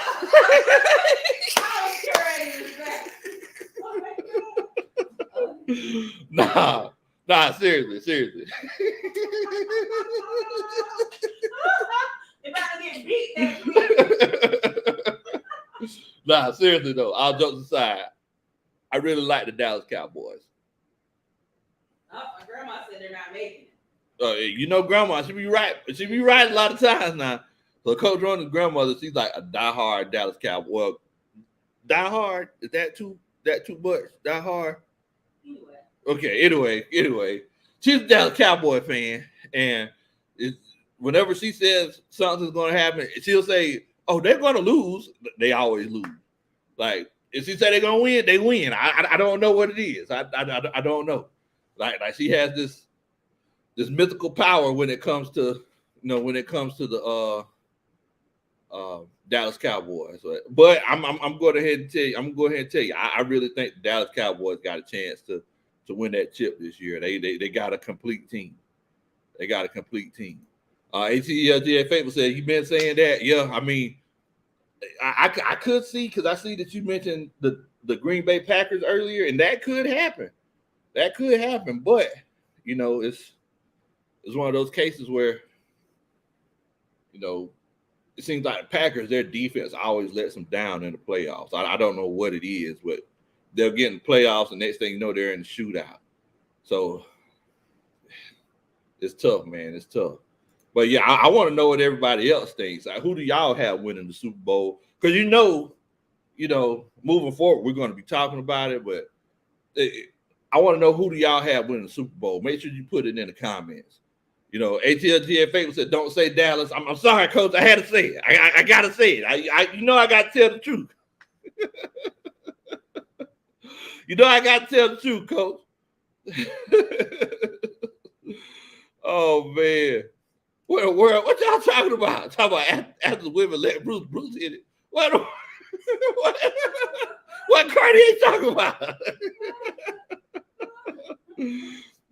Nah, seriously. Nah, seriously though, all jokes aside, I really like the Dallas Cowboys. Oh, my You know, grandma, she be right. She be right a lot of times now. So Coach Ronnie's grandmother, she's like a diehard Dallas Cowboy. Well, diehard, is that too much? Diehard? Anyway. Okay, anyway. She's a Dallas Cowboy fan, and it's, whenever she says something's gonna happen, she'll say, "Oh, they're gonna lose." They always lose. Like if she say they're gonna win, they win. I don't know what it is. I don't know. Like she has this mythical power when it comes to the Dallas Cowboys. But I'm going ahead and tell you. I'm going ahead and tell you. I really think the Dallas Cowboys got a chance to win that chip this year. They got a complete team. They got a complete team. ATL Fable said you've been saying that. Yeah, I mean, I could see because I see that you mentioned the Green Bay Packers earlier, and that could happen. That could happen, but you know, it's one of those cases where it seems like the Packers, their defense always lets them down in the playoffs. I don't know what it is, but they'll get in the playoffs, and next thing you know, they're in the shootout. So it's tough, man. It's tough. But yeah, I want to know what everybody else thinks. Like, who do y'all have winning the Super Bowl? Because moving forward, we're going to be talking about it. But I want to know who do y'all have winning the Super Bowl. Make sure you put it in the comments. ATL Fable said, "Don't say Dallas." I'm sorry, Coach. I had to say it. I gotta say it. I gotta tell the truth. I gotta tell the truth, Coach. Oh man. What in the world? What y'all talking about? Talking about after the women let Bruce hit it. What Cardi ain't talking about?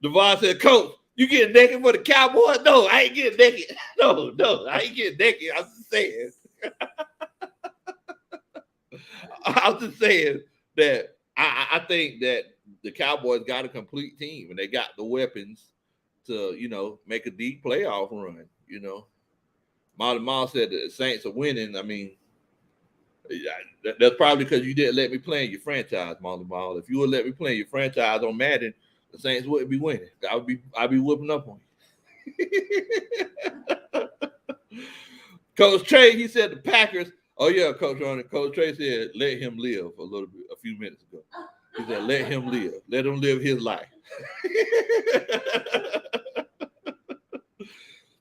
Devon said, "Coach, you getting naked for the Cowboys?" No, I ain't getting naked. No, I ain't getting naked. I'm just saying. I'm just saying that I think that the Cowboys got a complete team and they got the weapons to, make a deep playoff run. Molly Mall said the Saints are winning. I mean, that's probably because you didn't let me play in your franchise, Molly Mall. If you would let me play in your franchise on Madden, the Saints wouldn't be winning. I'd be whooping up on you. Coach Trey, he said the Packers. Oh yeah, Coach Ronnie. Coach Trey said let him live a few minutes ago. He said let him live. Let him live his life.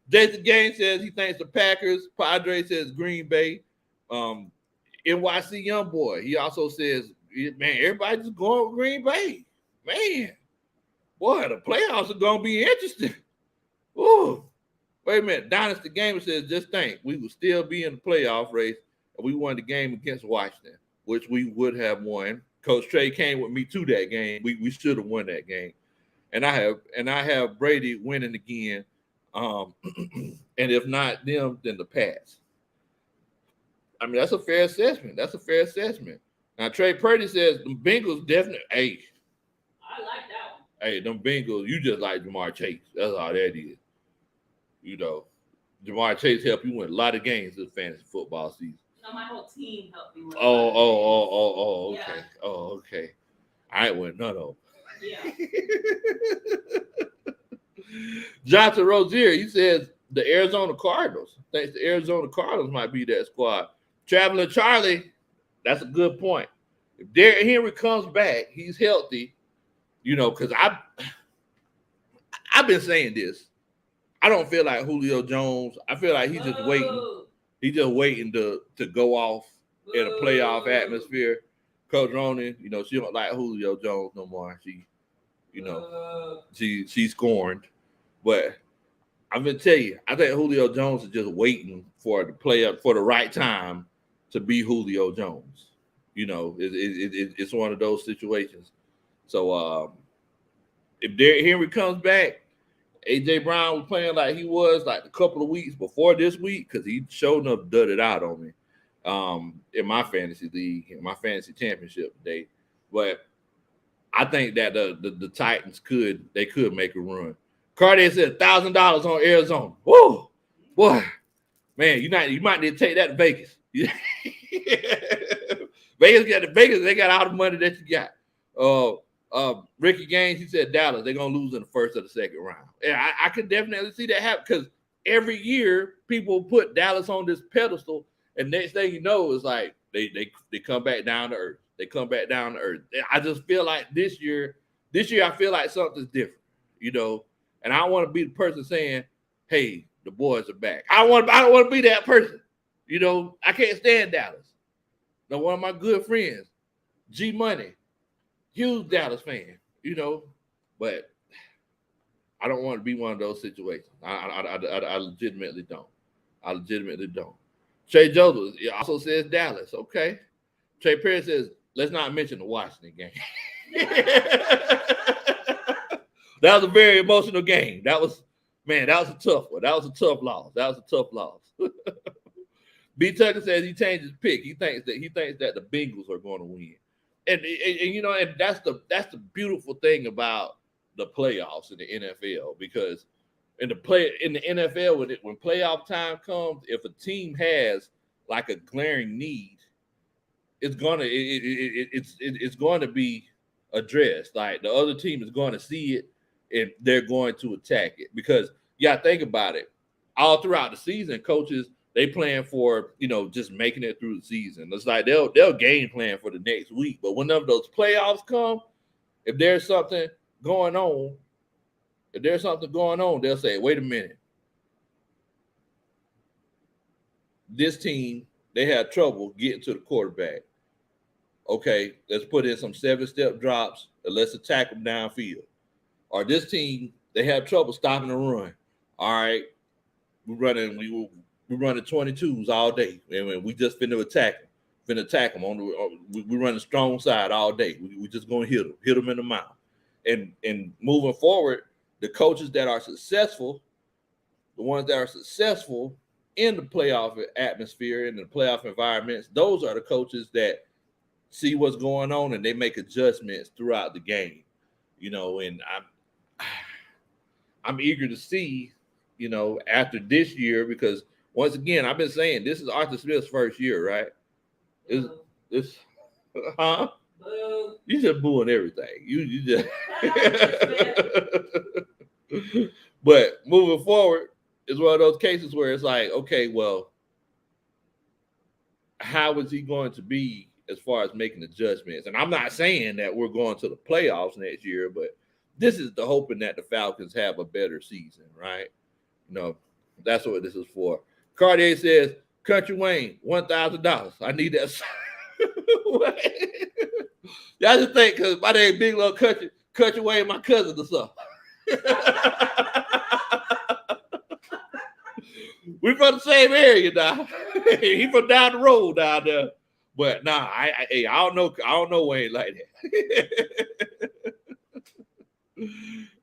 Jason Gaines says he thinks the Packers. Padre says Green Bay. NYC Young Boy. He also says, man, everybody just going with Green Bay. Man, boy, the playoffs are gonna be interesting. Ooh. Wait a minute. Dynasty Gamer says, just think, we would still be in the playoff race and we won the game against Washington, which we would have won. Coach Trey came with me to that game. We should have won that game. And I have Brady winning again. And if not them, then the Pats. I mean, that's a fair assessment. Now, Trey Purdy says the Bengals definitely. Hey, I like that one. Hey, them Bengals, you just like Jamar Chase. That's all that is. Jamar Chase helped you win a lot of games this fantasy football season. No, my whole team helped me win. Okay. Yeah. Oh, okay. I ain't win none of them. Yeah. Johnson Rozier, he says the Arizona Cardinals. Thinks the Arizona Cardinals might be that squad. Traveling Charlie, that's a good point. If Derrick Henry comes back, he's healthy, because I've been saying this. I don't feel like Julio Jones. I feel like he's just waiting. He's just waiting to go off in a playoff atmosphere. Coach Ronan, she don't like Julio Jones no more. She's scorned. But I'm gonna tell you, I think Julio Jones is just waiting for the player for the right time to be Julio Jones. It's one of those situations. So if Derrick Henry comes back, AJ Brown was playing like he was like a couple of weeks before this week because he showed up dudded out on me in my fantasy league, in my fantasy championship today. But I think that the Titans could make a run. Cartier said $1,000 on Arizona. Whoa, boy, man, you might need to take that to Vegas. Vegas, they got all the money that you got. Ricky Gaines, he said Dallas, they're gonna lose in the first or the second round. And I could definitely see that happen because every year people put Dallas on this pedestal, and next thing you know is like they come back down to earth. They come back down to earth. I just feel like this year I feel like something's different, you know. And I don't want to be the person saying, "Hey, the boys are back." I don't want to be that person, you know. I can't stand Dallas. Now, one of my good friends, G Money, huge Dallas fan, you know, but I don't want to be one of those situations. I legitimately don't. I legitimately don't. Trey Joseph also says Dallas. Okay. Trey Perry says, let's not mention the Washington game. That was a very emotional game. That was a tough one. That was a tough loss. B. Tucker says he changed his pick. He thinks that the Bengals are going to win. And you know, and that's the beautiful thing about the playoffs in the NFL, because in the NFL when playoff time comes, if a team has like a glaring need, it's going to be addressed. Like the other team is going to see it and they're going to attack it, because think about it. All throughout the season, coaches, they plan for, you know, just making it through the season. It's like they'll game plan for the next week. But whenever those playoffs come, if there's something going on, they'll say, wait a minute. This team, they had trouble getting to the quarterback. Okay, let's put in some 7-step drops and let's attack them downfield. Or this team, they have trouble stopping the run. All right, we're running 22s all day, and we just finna attack them. We running strong side all day. We just gonna hit them in the mouth. And moving forward, the coaches that are successful, the ones that are successful in the playoff atmosphere, in the playoff environments, those are the coaches that see what's going on and they make adjustments throughout the game, you know. And I'm eager to see, you know, after this year, because once again, I've been saying this is Arthur Smith's first year, right? This huh? Boo. You just booing everything. You just But moving forward, it's one of those cases where it's like, okay, well, how is he going to be as far as making adjustments? And I'm not saying that we're going to the playoffs next year, but this is the hoping that the Falcons have a better season, right? You know, that's what this is for. Cartier says, Country Wayne, $1,000. I need that. Y'all just think because my name Big Low Kuntry, Country Wayne, my cousin or something. We from the same area now. He from down the road down there. But nah, I don't know Wayne like that.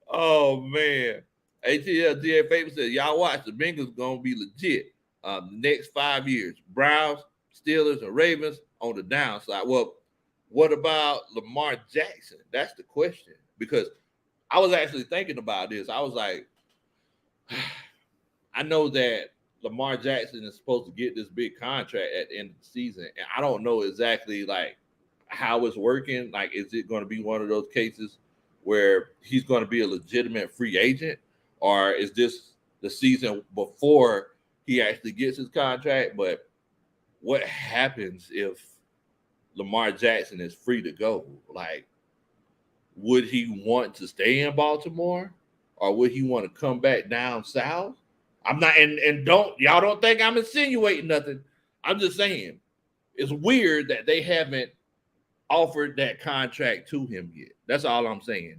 Oh man. ATL GA Favorite says, y'all watch, the Bengals gonna be legit the next 5 years. Browns, Steelers, and Ravens on the downside. Well, what about Lamar Jackson? That's the question. Because I was actually thinking about this. I was like, I know that Lamar Jackson is supposed to get this big contract at the end of the season, and I don't know exactly like how it's working. Like, is it going to be one of those cases where he's going to be a legitimate free agent, or is this the season before he actually gets his contract? But what happens if Lamar Jackson is free to go? Like, would he want to stay in Baltimore, or would he want to come back down south? I'm not, and y'all don't think I'm insinuating nothing. I'm just saying it's weird that they haven't offered that contract to him yet. That's all I'm saying.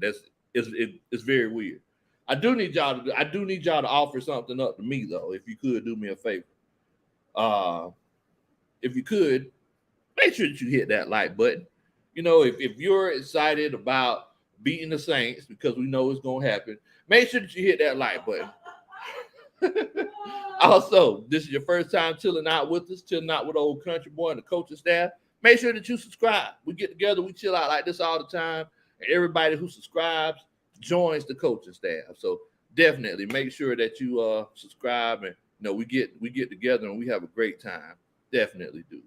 It's very weird. I do need y'all to offer something up to me though. If you could do me a favor, if you could, make sure that you hit that like button. You know, if you're excited about beating the Saints, because we know it's gonna happen, make sure that you hit that like button. Also, this is your first time chilling out with Old Country Boy and the coaching staff. Make sure that you subscribe. We get together, we chill out like this all the time, and everybody who subscribes joins the coaching staff. So definitely make sure that you subscribe, and you know we get together and we have a great time. Definitely do.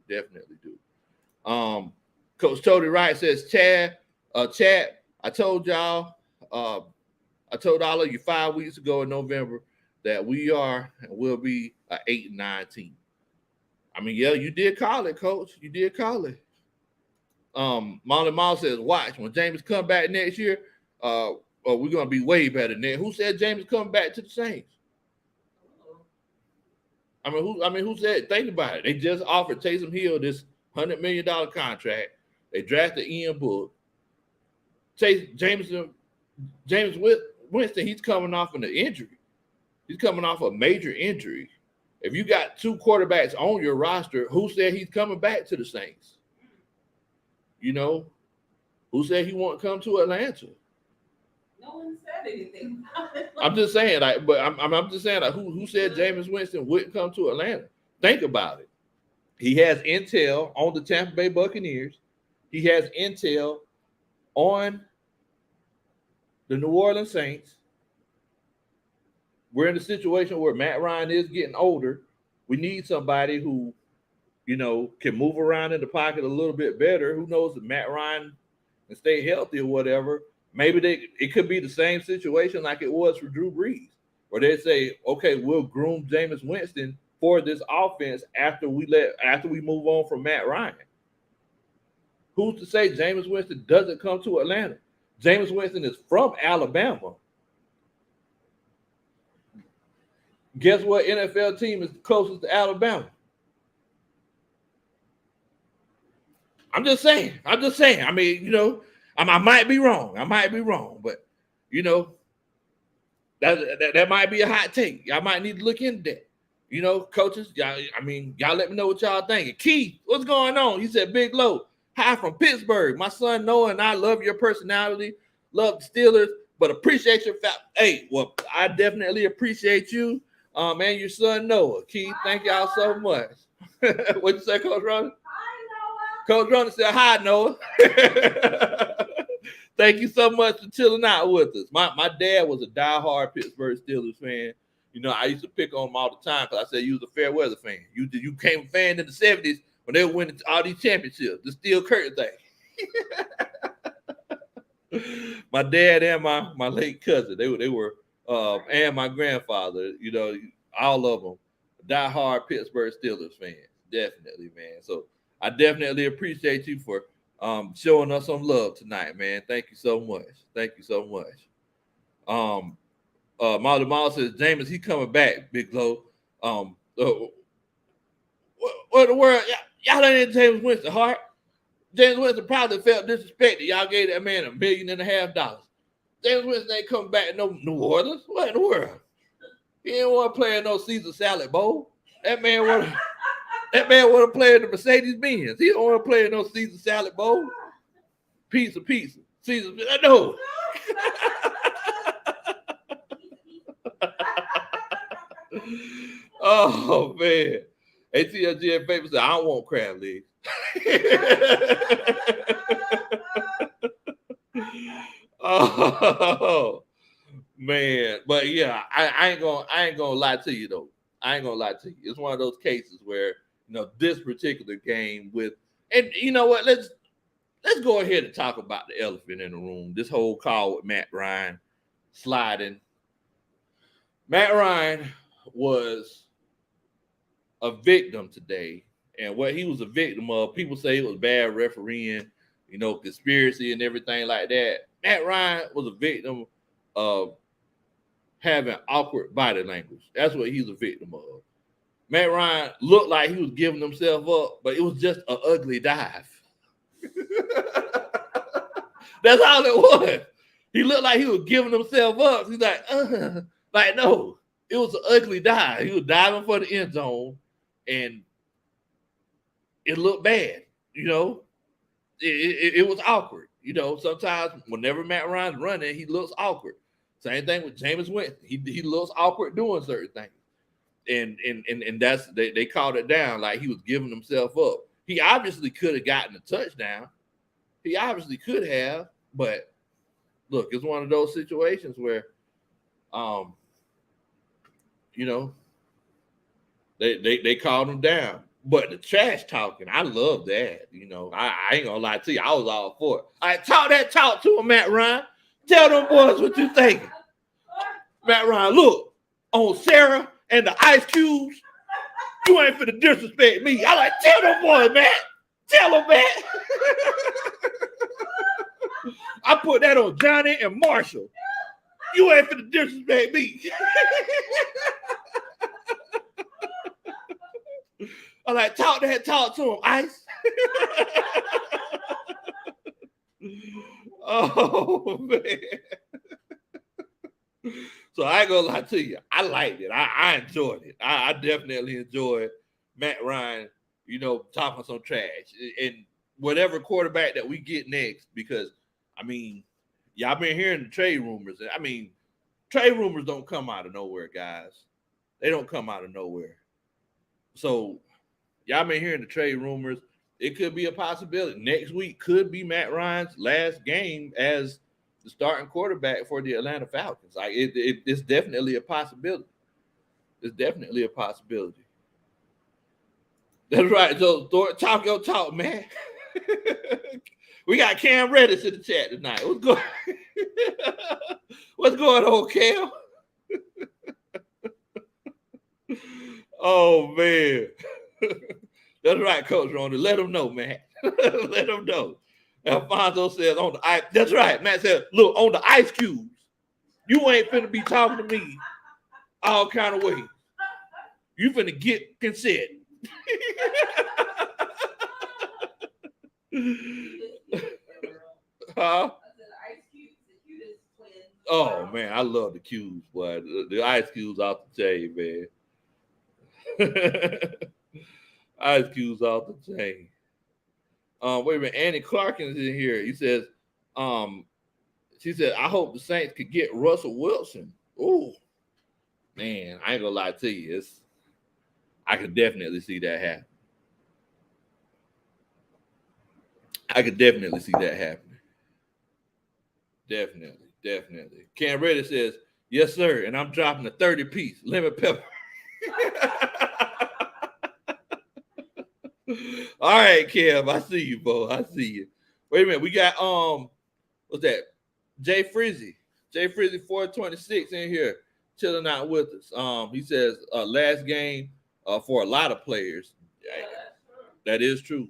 Coach Tony Wright says, Chad, I told y'all, I told all of you 5 weeks ago in November that we are and will be an 8-9 team. I mean, yeah, you did call it, Coach. You did call it. Molly Mall says, watch, when James come back next year, we're gonna be way better than that. Who said James come back to the Saints? Who said? Think about it. They just offered Taysom Hill this $100 million contract. They drafted Ian Book. James Winston, he's coming off an injury. He's coming off a major injury. If you got two quarterbacks on your roster, who said he's coming back to the Saints? You know, who said he won't come to Atlanta? No one said anything. I'm just saying, I'm just saying, who said Jameis Winston wouldn't come to Atlanta? Think about it. He has intel on the Tampa Bay Buccaneers. He has intel on the New Orleans Saints. We're in a situation where Matt Ryan is getting older. We need somebody who, you know, can move around in the pocket a little bit better. Who knows if Matt Ryan can stay healthy or whatever. Maybe it could be the same situation like it was for Drew Brees, where they say, okay, we'll groom Jameis Winston for this offense after we move on from Matt Ryan. Who's to say Jameis Winston doesn't come to Atlanta? Jameis Winston is from Alabama. Guess what NFL team is closest to Alabama? I'm just saying. I mean, you know, I might be wrong. But, you know, that might be a hot take. Y'all might need to look into that. You know, coaches, y'all let me know what y'all thinking. Keith, what's going on? He said, Big Low, hi from Pittsburgh. My son Noah and I love your personality, love the Steelers, but appreciate your Hey, well, I definitely appreciate you, and your son Noah. Keith, thank y'all so much. What'd you say, Coach Ronnie? Coach Ronnie said, hi, Noah. Thank you so much for chilling out with us. My dad was a diehard Pittsburgh Steelers fan. You know, I used to pick on him all the time because I said you was a fair weather fan. You became a fan in the 70s when they were winning all these championships, the Steel Curtain thing. My dad and my late cousin, they were and my grandfather, you know, all of them, diehard Pittsburgh Steelers fans. Definitely, man. So I definitely appreciate you for showing us some love tonight, man. Thank you so much. Molly Mall says, Jameis, he coming back, Big Low. What the world? Y'all ain't in Jameis Winston, Hart. Jameis Winston probably felt disrespected. Y'all gave that man $1.5 million. Jameis Winston ain't coming back to no New Orleans. What in the world? He didn't want to play in no Caesar Salad Bowl. That man want to play in the Mercedes Benz. He don't want to play in no Caesar Salad Bowl. Pizza. Caesar. No. Oh man. ATL paper said, I don't want crab legs. Oh man. But yeah, I ain't gonna lie to you though. It's one of those cases where, you know, this particular game and you know what, let's go ahead and talk about the elephant in the room. This whole call with Matt Ryan sliding. Matt Ryan was a victim today, and what he was a victim of, people say it was bad refereeing, you know, conspiracy and everything like that. Matt Ryan was a victim of having awkward body language. That's what he's a victim of. Matt Ryan looked like he was giving himself up, but it was just an ugly dive. That's all it was. He looked like he was giving himself up. He's like, no, it was an ugly dive. He was diving for the end zone, and it looked bad. You know, it was awkward. You know, sometimes whenever Matt Ryan's running, he looks awkward. Same thing with Jameis Winston. He looks awkward doing certain things. And that's they called it down like he was giving himself up. He obviously could have gotten a touchdown. He obviously could have, but look, it's one of those situations where, you know, they called him down. But the trash talking, I love that. You know, I ain't gonna lie to you. I was all for it. I talk to him, Matt Ryan. Tell them boys what you thinking. Matt Ryan, look, on Sarah and the Ice Cubes, you ain't finna disrespect me. I like, tell them boys, man. Tell them, man. I put that on Johnny and Marshall. You ain't finna disrespect me. I like, talk to him, Ice. Oh, man. So I ain't gonna lie to you. I liked it. I enjoyed it. I definitely enjoyed Matt Ryan, you know, talking some trash. And whatever quarterback that we get next, because, I mean, y'all been hearing the trade rumors. I mean, trade rumors don't come out of nowhere, guys. They don't come out of nowhere. So y'all been hearing the trade rumors. It could be a possibility. Next week could be Matt Ryan's last game as the starting quarterback for the Atlanta Falcons. Like it's definitely a possibility. It's definitely a possibility. That's right. So talk your talk, man. We got Cam Reddish in the chat tonight. What's going? What's going on, Cam? Oh man. That's right, Coach Ronnie. Let them know, man. Let them know. Alfonso says on the ice. That's right. Matt said, look, on the Ice Cubes, you ain't finna be talking to me all kind of ways. You finna get consent. Huh? Oh man, I love the cubes, boy. The Ice Cubes off the chain, man. Ice Cubes off the chain. Wait a minute, Annie Clarkin is in here. He says, she said, I hope the Saints could get Russell Wilson. Ooh, man, I ain't gonna lie to you. I could definitely see that happen. I could definitely see that happening. Definitely. Cam Reddish says, yes, sir, and I'm dropping a 30-piece lemon pepper. All right, Cam, I see you, bro. I see you. Wait a minute, we got what's that? Jay Frizzy 426 in here chilling out with us. He says last game for a lot of players. That is true.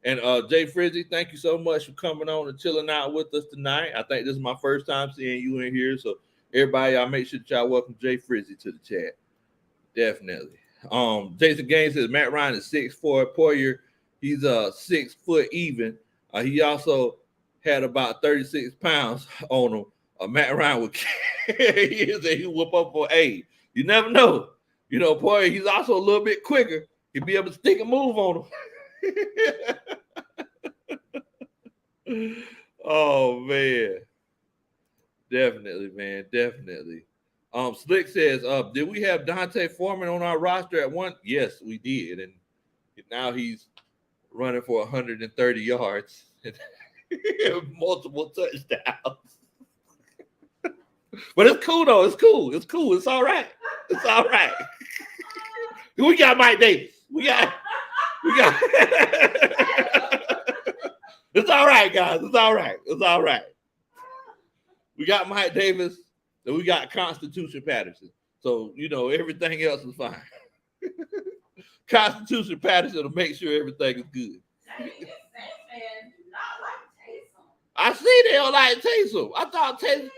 And Jay Frizzy, thank you so much for coming on and chilling out with us tonight. I think this is my first time seeing you in here, so everybody, y'all make sure that y'all welcome Jay Frizzy to the chat. Definitely. Jason Gaines says Matt Ryan is 6'4". Poyer, he's 6 foot even. He also had about 36 pounds on him. Matt Ryan would he whoop up for A. You never know. You know, Poyer, he's also a little bit quicker. He'd be able to stick and move on him. Oh man. Definitely, man. Definitely. Slick says, did we have Dante Foreman on our roster at one? Yes, we did. And now he's running for 130 yards and multiple touchdowns. But it's cool, though. It's cool. It's all right. We got Mike Davis. We got. It's all right, guys. It's all right. We got Mike Davis. And we got Constitution Patterson. So, you know, everything else is fine. Constitution Patterson will make sure everything is good. I see they don't like Taysom. I thought Taysom.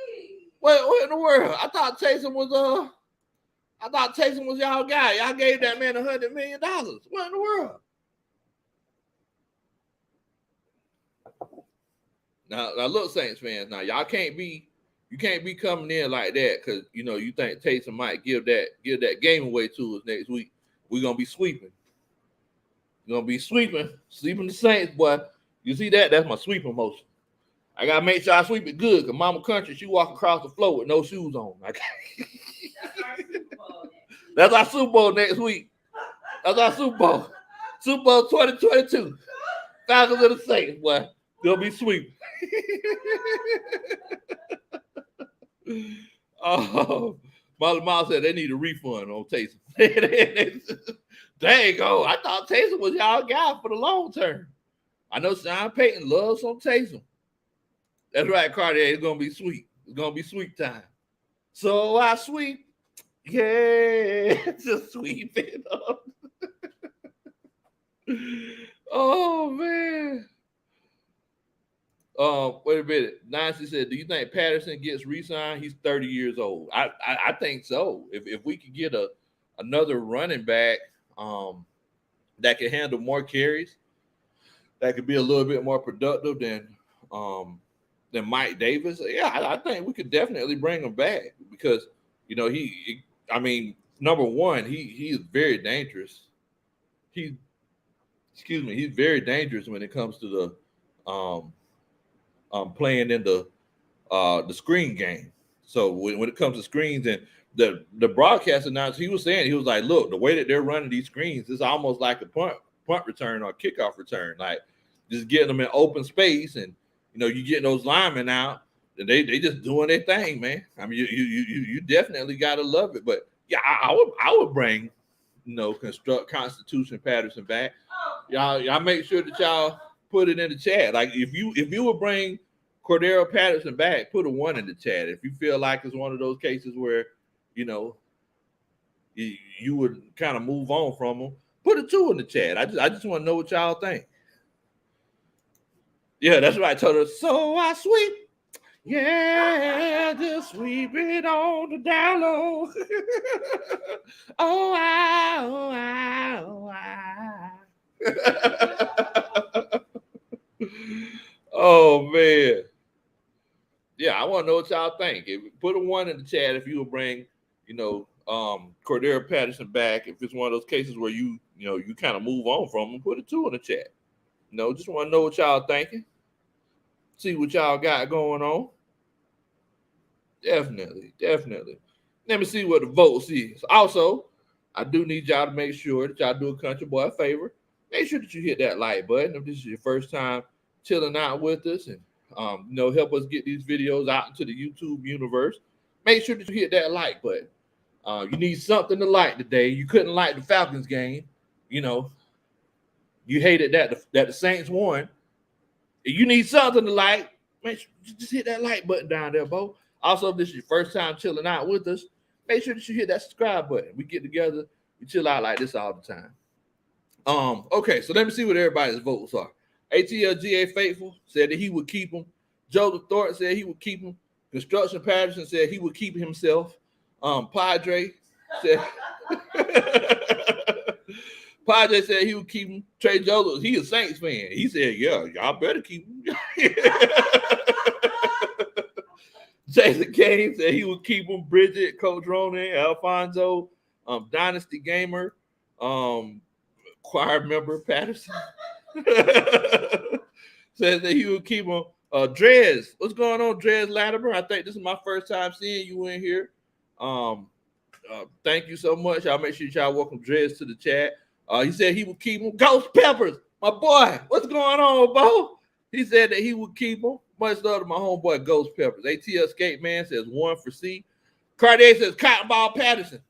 What in the world? I thought Taysom was y'all guy. Y'all gave that man $100 million. What in the world? Now look, Saints fans. Now y'all can't be coming in like that because you know you think Taysom might give that game away to us next week. We're gonna be sweeping. Sweeping the Saints, boy. You see that? That's my sweeping motion. I gotta make sure I sweep it good because Mama Country, she walk across the floor with no shoes on. That's our Super Bowl next week. That's our Super Bowl. Super Bowl 2022. Falcons of the Saints, boy. They'll be sweeping. Oh, Molly Miles said they need a refund on Taysom. There you go. I thought Taysom was y'all guy for the long term. I know Sean Payton loves some Taysom. That's right, Cartier. It's gonna be sweet. It's gonna be sweet time. So I sweep, yeah, just sweep it up. Oh man. Wait a minute. Nancy said, "Do you think Patterson gets re-signed? He's 30 years old. I think so. If we could get another running back that can handle more carries, that could be a little bit more productive than Mike Davis. Yeah, I think we could definitely bring him back because I mean, number one, he is very dangerous. He, he's very dangerous when it comes to playing in the screen game. So when it comes to screens and the broadcast announcer, he was like, look, the way that they're running these screens is almost like a punt return or kickoff return, like just getting them in open space, and you getting those linemen out, and they just doing their thing, man. I mean, you definitely gotta love it. But yeah, I would bring construct Constitution Patterson back. Y'all make sure that y'all put it in the chat. Like if you would bring Cordero Patterson back, put a 1 in the chat. If you feel like it's one of those cases where you would kind of move on from him, put a 2 in the chat. I just want to know what y'all think. Yeah, that's right. I told her, so I sweep. Yeah, just sweep it on the down low. Oh, oh, man. Yeah, I want to know what y'all think. Put a 1 in the chat if you will bring, Cordero Patterson back. If it's one of those cases where you kind of move on from him, put a 2 in the chat. Just want to know what y'all thinking. See what y'all got going on. Definitely. Let me see what the votes is. Also, I do need y'all to make sure that y'all do a country boy a favor. Make sure that you hit that like button if this is your first time chilling out with us, and help us get these videos out into the YouTube universe. Make sure that you hit that like button. You need something to like today. You couldn't like the Falcons game. You hated that the Saints won. If you need something to like, make sure you just hit that like button down there, Bo. Also, if this is your first time chilling out with us, make sure that you hit that subscribe button. We get together, we chill out like this all the time. Okay, so let me see what everybody's votes are. ATL GA Faithful said that he would keep him. Joseph Thornton said he would keep him. Construction Patterson said he would keep himself. Padre said Padre said he would keep him. Trey Joseph, he a Saints fan. He said, yeah, y'all better keep him. Jason Kane said he would keep him. Bridget, Coach Ronan, Alfonso, Dynasty Gamer, choir member Patterson says that he would keep him. Drez, what's going on, Drez Latimer? I think this is my first time seeing you in here. Thank you so much. I'll make sure y'all welcome Drez to the chat. He said he would keep him. Ghost Peppers, my boy, what's going on, Bo? He said that he would keep him. Much love to my homeboy Ghost Peppers. ATL Skate Man says 1 for C. Cartier says Cotton Ball Patterson.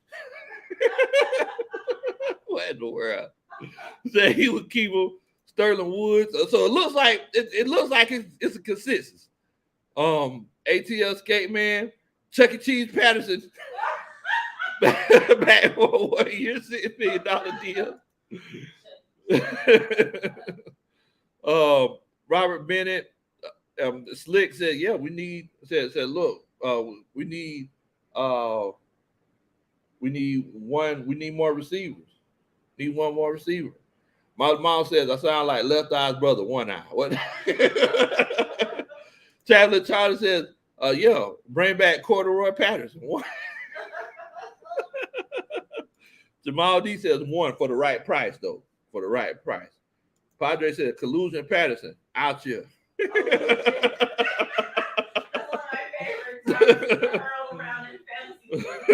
What in the world? Said he would keep him. Sterling Woods. So it looks like it's a consensus. ATL Skate Man, Chuck E. Cheese Patterson. Back for 1 year, $6 million deal. Robert Bennett, Slick said, yeah, we need more receivers. Need one more receiver. My mom says I sound like Left Eye's brother, One Eye. What? Chandler Charlie says, yeah, bring back Corduroy Patterson. Jamal D says 1 for the right price, though. For the right price. Padre said Collusion Patterson out here. That's one of my favorites. Around in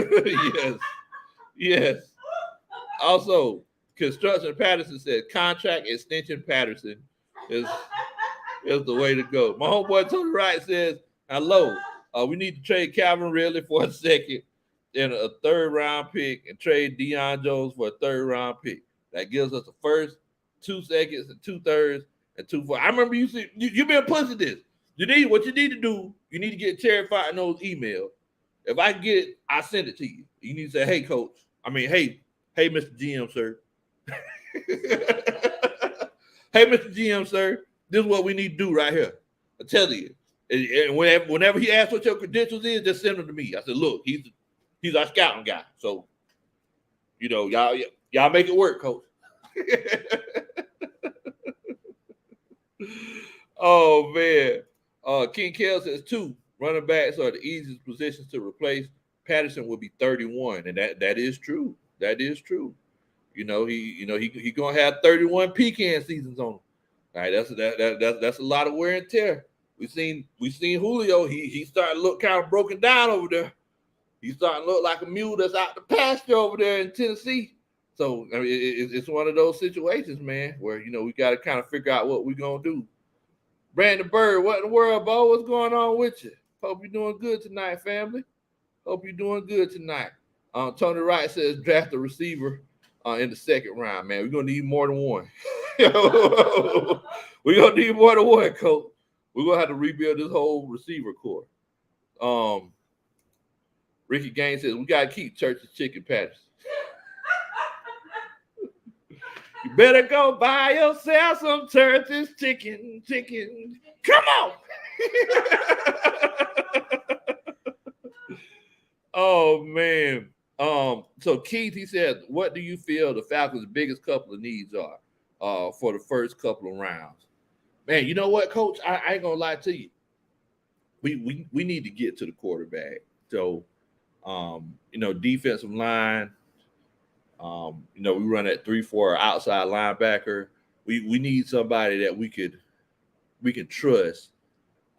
fantasy. Yes. Also, Construction Patterson said contract extension Patterson is the way to go. My homeboy Tony Wright says, hello, we need to trade Calvin Ridley for a second and a 3rd round pick and trade Deion Jones for a 3rd round pick. That gives us the first, 2 seconds, and 2/3, and 2/4. I remember you've been pushing this. What you need to do, you need to get Terry Fontenot's email. If I get it, I send it to you. You need to say, hey, coach. Hey, Mr. GM, sir. Hey, Mr. GM, sir. This is what we need to do right here. I tell you. And whenever he asks what your credentials is, just send them to me. I said, look, he's our scouting guy. So, y'all make it work, coach. Oh, man. King Kell says 2 running backs are the easiest positions to replace. Patterson will be 31, and that is true. That is true. He gonna have 31 pecan seasons on him. All right, that's a lot of wear and tear. We seen Julio. He starting to look kind of broken down over there. He's starting to look like a mule that's out the pasture over there in Tennessee. So I mean, it's one of those situations, man, where we got to kind of figure out what we're gonna do. Brandon Bird, what in the world, Bo? What's going on with you? Hope you're doing good tonight, family. Hope you're doing good tonight. Tony Wright says draft a receiver in the second round, man. We're gonna need more than one. We're gonna need more than one, coach. We're gonna have to rebuild this whole receiver core. Ricky Gaines says we gotta keep Church's chicken patties. You better go buy yourself some Church's chicken. Come on. Oh man. So Keith, he said, what do you feel the Falcons' biggest couple of needs are for the first couple of rounds? Man, you know what, Coach? I ain't gonna lie to you. We need to get to the quarterback. So defensive line. We run at 3-4 outside linebacker. We need somebody that we can trust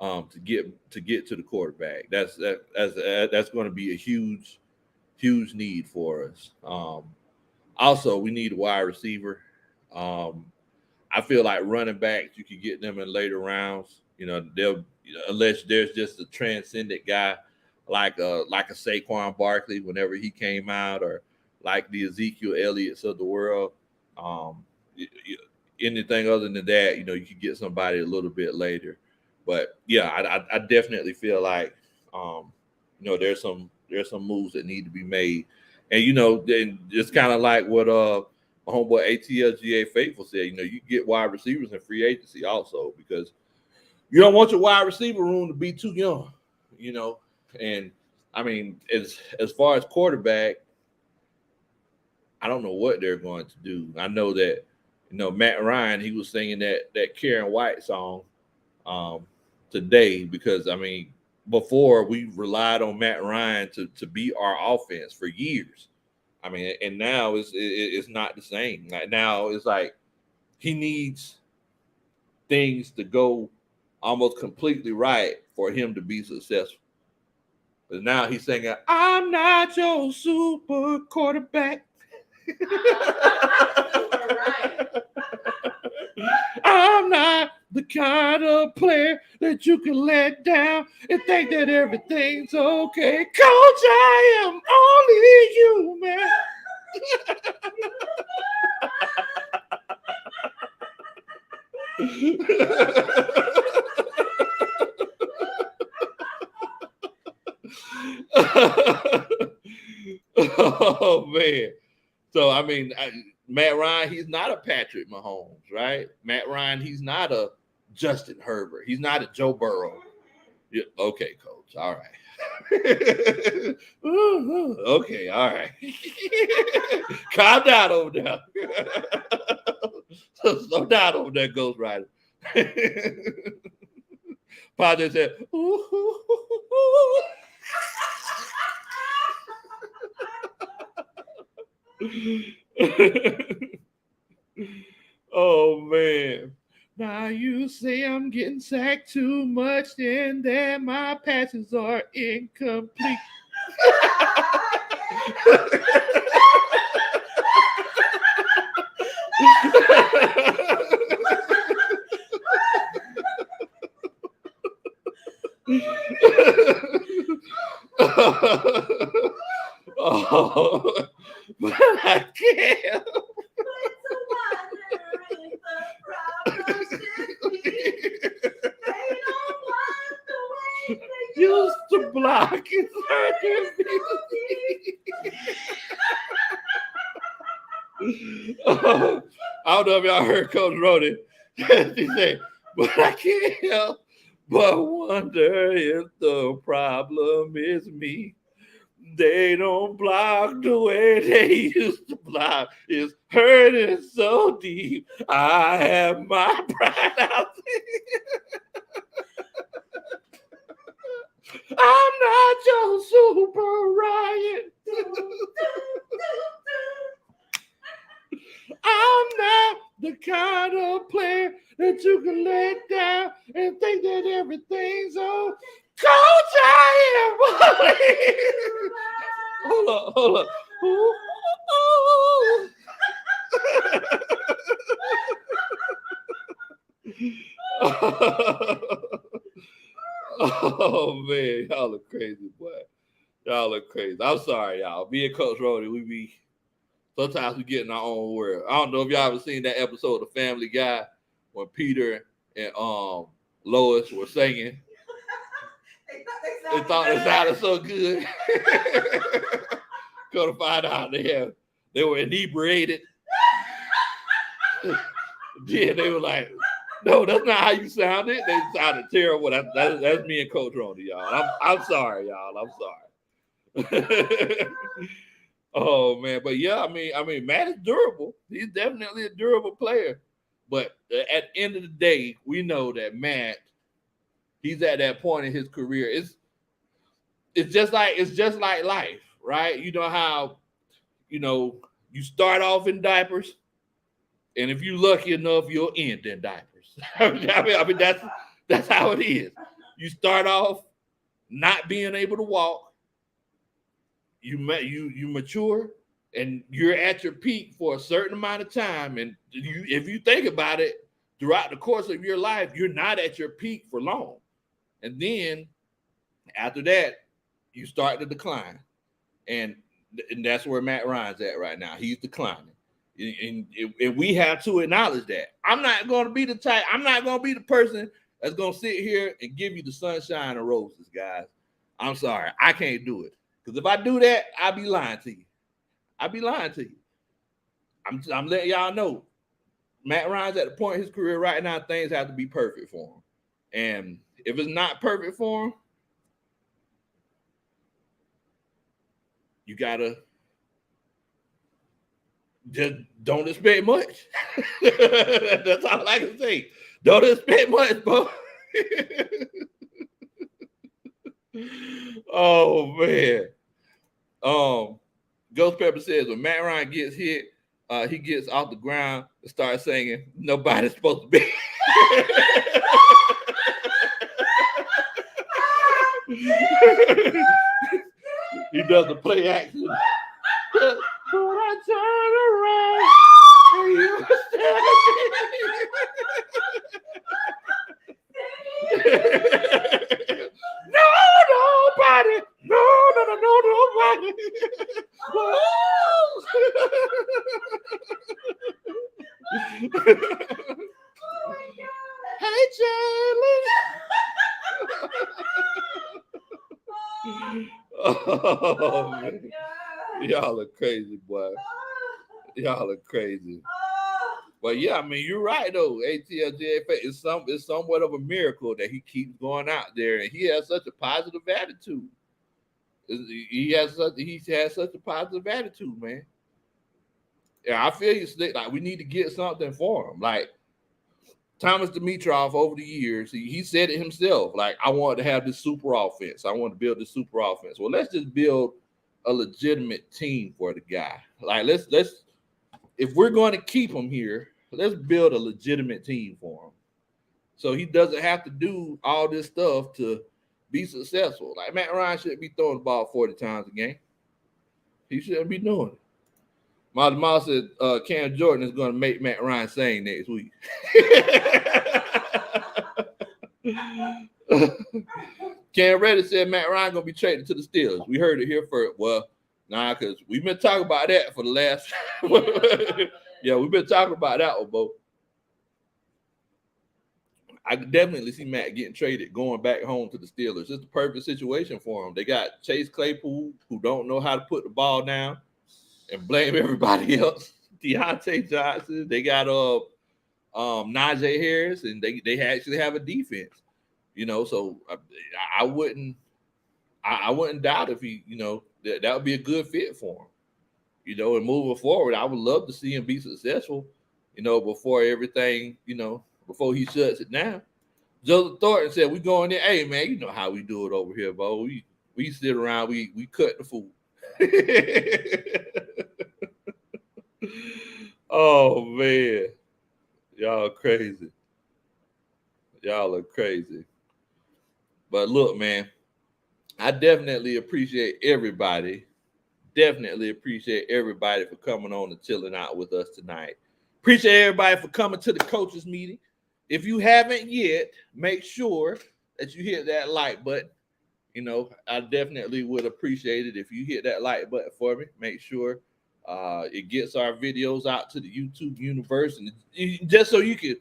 to get to the quarterback. That's going to be a huge need for us. Also, we need a wide receiver. I feel like running backs, you can get them in later rounds. Unless there's just a transcendent guy like a Saquon Barkley whenever he came out, or like the Ezekiel Elliott's of the world. Anything other than that, you could get somebody a little bit later. But yeah, I definitely feel like there's some moves that need to be made. And then just kind of like what my homeboy ATL GA Faithful said, you get wide receivers in free agency also, because you don't want your wide receiver room to be too young, And I mean, as far as quarterback, I don't know what they're going to do. I know that, Matt Ryan, he was singing that Karen White song today, because, I mean, before we relied on Matt Ryan to be our offense for years. I mean, and now it's not the same. Like now it's like he needs things to go almost completely right for him to be successful. But now he's singing, I'm not your super quarterback. Right. I'm not the kind of player that you can let down and think that everything's okay. Coach, I am only you, man. Oh, man. So, I mean, Matt Ryan, he's not a Patrick Mahomes, right? Matt Ryan, he's not a Justin Herbert. He's not a Joe Burrow. Yeah, okay, Coach. All right. Okay, all right. Calm down over there. Slow down over there, Ghost Rider. Padre said, ooh. Oh man. Now you say I'm getting sacked too much and that my passes are incomplete. Oh, but I can't. block is hurting me. I don't know if y'all heard Coach Rody. She said, but I can't help but wonder if the problem is me. They don't block the way they used to block. It's hurting so deep. I have my pride out there. I'm not your super riot. I'm not the kind of player that you can let down and think that everything's on. Coach, I am. Hold up. Ooh. Oh man, y'all are crazy, boy. Y'all are crazy. I'm sorry, y'all. Me and Coach Rody, sometimes we get in our own world. I don't know if y'all ever seen that episode of Family Guy when Peter and Lois were singing. They thought it sounded so good. Come to find out they were inebriated. Then they were like, no, that's not how you sounded. They sounded terrible. That's me and Coach Rody, y'all. I'm sorry, y'all. I'm sorry. Oh man, but yeah, I mean, Matt is durable. He's definitely a durable player. But at the end of the day, we know that Matt, he's at that point in his career. It's just like life, right? You know how, you start off in diapers, and if you're lucky enough, you'll end in diapers. I mean that's how it is. You start off not being able to walk. You mature, and you're at your peak for a certain amount of time. And if you think about it, throughout the course of your life, you're not at your peak for long. And then after that, you start to decline. And that's where Matt Ryan's at right now. He's declining. And we have to acknowledge that. I'm not going to be the person that's going to sit here and give you the sunshine and roses, guys. I'm sorry. I can't do it. Because if I do that, I'll be lying to you. I'm letting y'all know. Matt Ryan's at the point in his career right now, things have to be perfect for him. And if it's not perfect for him, you gotta just don't expect much. That's all I can say. Don't expect much, bro. Oh man. Ghost Pepper says when Matt Ryan gets hit, he gets off the ground and starts singing, "Nobody's supposed to be." He does the play action. But I turn around and you nobody. No, nobody. Hey, Charlie. Oh, man. Y'all are crazy, boy. Y'all are crazy. But yeah, I mean, you're right though. ATL is somewhat of a miracle that he keeps going out there, and he has such a positive attitude. He has such a positive attitude, man. Yeah, I feel you, Slick. Like we need to get something for him. Like Thomas Dimitroff over the years, he said it himself. Like, I wanted to have this super offense. I want to build this super offense. Well, let's just build a legitimate team for the guy. Like, let's if we're going to keep him here, let's build a legitimate team for him. So he doesn't have to do all this stuff to be successful. Like, Matt Ryan shouldn't be throwing the ball 40 times a game. He shouldn't be doing it. Molly Moss said Cam Jordan is going to make Matt Ryan sing next week. Cam Reddy said Matt Ryan going to be traded to the Steelers. We heard it here first. Well, nah, because we've been talking about that for the last – yeah, we've been talking about that one, Bo. I could definitely see Matt getting traded, going back home to the Steelers. It's the perfect situation for him. They got Chase Claypool, who don't know how to put the ball down and blame everybody else. Deontay Johnson. They got Najee Harris, and they actually have a defense. So I wouldn't doubt if he, that would be a good fit for him. And moving forward, I would love to see him be successful, before everything, before he shuts it down. Joseph Thornton said, we going there. Hey, man, you know how we do it over here, Bo. We sit around, we cut the food. Oh, man. Y'all crazy. Y'all are crazy. But look, man, I definitely appreciate everybody. Definitely appreciate everybody for coming on and chilling out with us tonight. Appreciate everybody for coming to the coaches meeting. If you haven't yet, make sure that you hit that like button. I definitely would appreciate it if you hit that like button for me. Make sure it gets our videos out to the YouTube universe, and just so you can,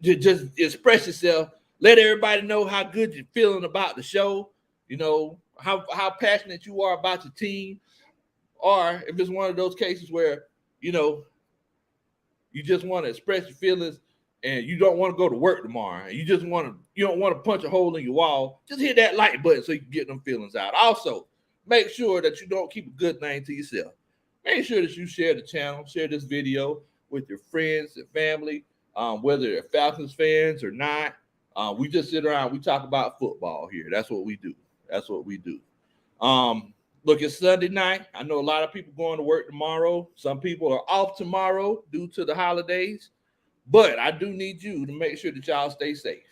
just express yourself. Let everybody know how good you're feeling about the show. How passionate you are about your team, or if it's one of those cases where you just want to express your feelings and you don't want to go to work tomorrow, and you don't want to punch a hole in your wall, just hit that like button so you can get them feelings out. Also, make sure that you don't keep a good thing to yourself. Make sure that you share the channel, share this video with your friends and family, whether they're Falcons fans or not. We just sit around, we talk about football here. That's what we do. Look, it's Sunday night. I know a lot of people going to work tomorrow. Some people are off tomorrow due to the holidays. But I do need you to make sure that y'all stay safe.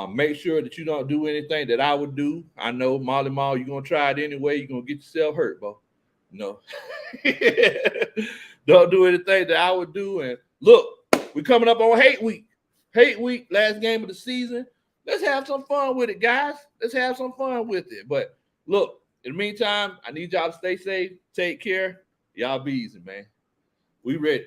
Make sure that you don't do anything that I would do. I know, Molly Mall, you're going to try it anyway. You're going to get yourself hurt, Bo. No. Don't do anything that I would do. And look, we're coming up on Hate Week. Hate Week, last game of the season. Let's have some fun with it, guys. Let's have some fun with it. But look, in the meantime, I need y'all to stay safe. Take care. Y'all be easy, man. We ready.